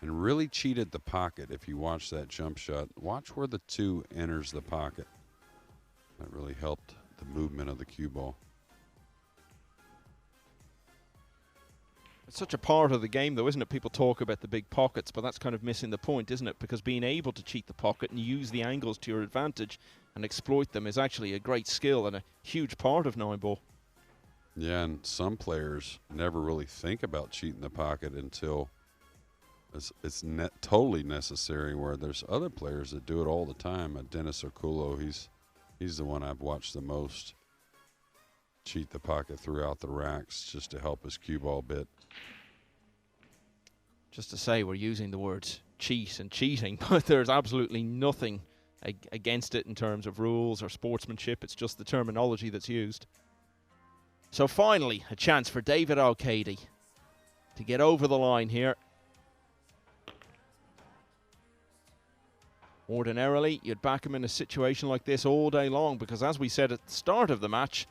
And really cheated the pocket if you watch that jump shot. Watch where the 2 enters the pocket. That really helped the movement of the cue ball. It's such a part of the game, though, isn't it? People talk about the big pockets, but that's kind of missing the point, isn't it? Because being able to cheat the pocket and use the angles to your advantage and exploit them is actually a great skill and a huge part of Nineball. Yeah, and some players never really think about cheating the pocket until it's totally necessary, where there's other players that do it all the time. Dennis Okulo, he's the one I've watched the most cheat the pocket throughout the racks just to help his cue ball bit. Just to say, we're using the words cheat and cheating, but there's absolutely nothing against it in terms of rules or sportsmanship. It's just the terminology that's used. So finally, a chance for David Alcaide to get over the line here. Ordinarily, you'd back him in a situation like this all day long because, as we said at the start of the match,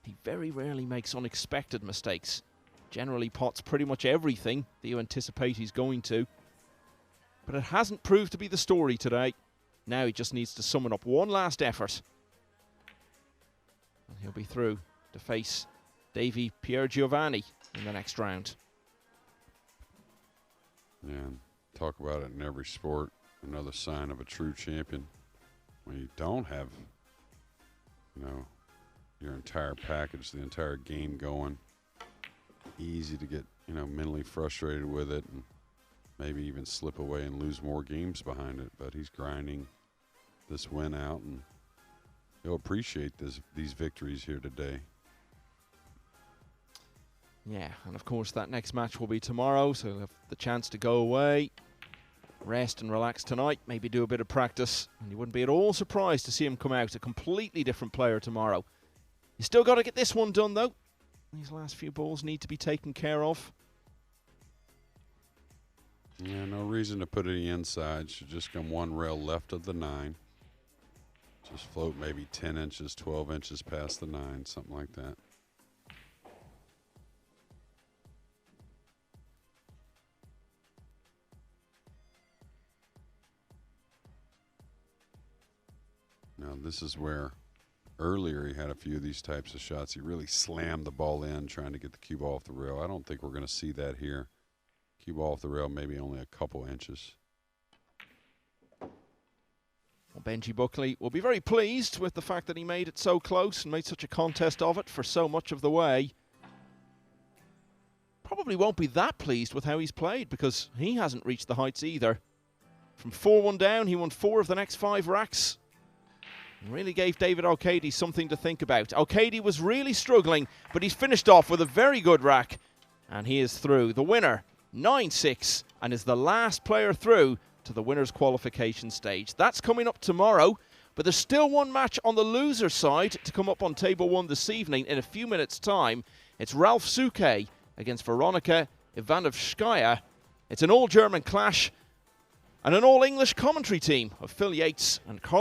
he very rarely makes unexpected mistakes. Generally pots pretty much everything that you anticipate he's going to. But it hasn't proved to be the story today. Now he just needs to summon up one last effort. And he'll be through to face Davy Piergiovanni in the next round. Yeah, and talk about it in every sport. Another sign of a true champion. When you don't have, your entire package, the entire game going, easy to get, mentally frustrated with it and maybe even slip away and lose more games behind it. But he's grinding this win out, and he'll appreciate these victories here today. Yeah, and of course that next match will be tomorrow, so he'll have the chance to go away, rest and relax tonight, maybe do a bit of practice, and you wouldn't be at all surprised to see him come out a completely different player tomorrow. You still got to get this one done, though. These last few balls need to be taken care of. Yeah, no reason to put it inside. Should just come one rail left of the 9. Just float maybe 10 inches, 12 inches past the 9, something like that. Now this is where earlier he had a few of these types of shots. He really slammed the ball in trying to get the cue ball off the rail. I don't think we're going to see that here. Cue ball off the rail, maybe only a couple inches. Well, Benji Buckley will be very pleased with the fact that he made it so close and made such a contest of it for so much of the way. Probably won't be that pleased with how he's played because he hasn't reached the heights either. From 4-1 down, he won 4 of the next 5 racks. Really gave David Alcaide something to think about. Alcaide was really struggling, but he's finished off with a very good rack. And he is through. The winner, 9-6, and is the last player through to the winner's qualification stage. That's coming up tomorrow. But there's still one match on the loser side to come up on table 1 this evening in a few minutes' time. It's Ralph Suke against Veronika Ivanovskaya. It's an all-German clash and an all-English commentary team of Phil Yates and Carl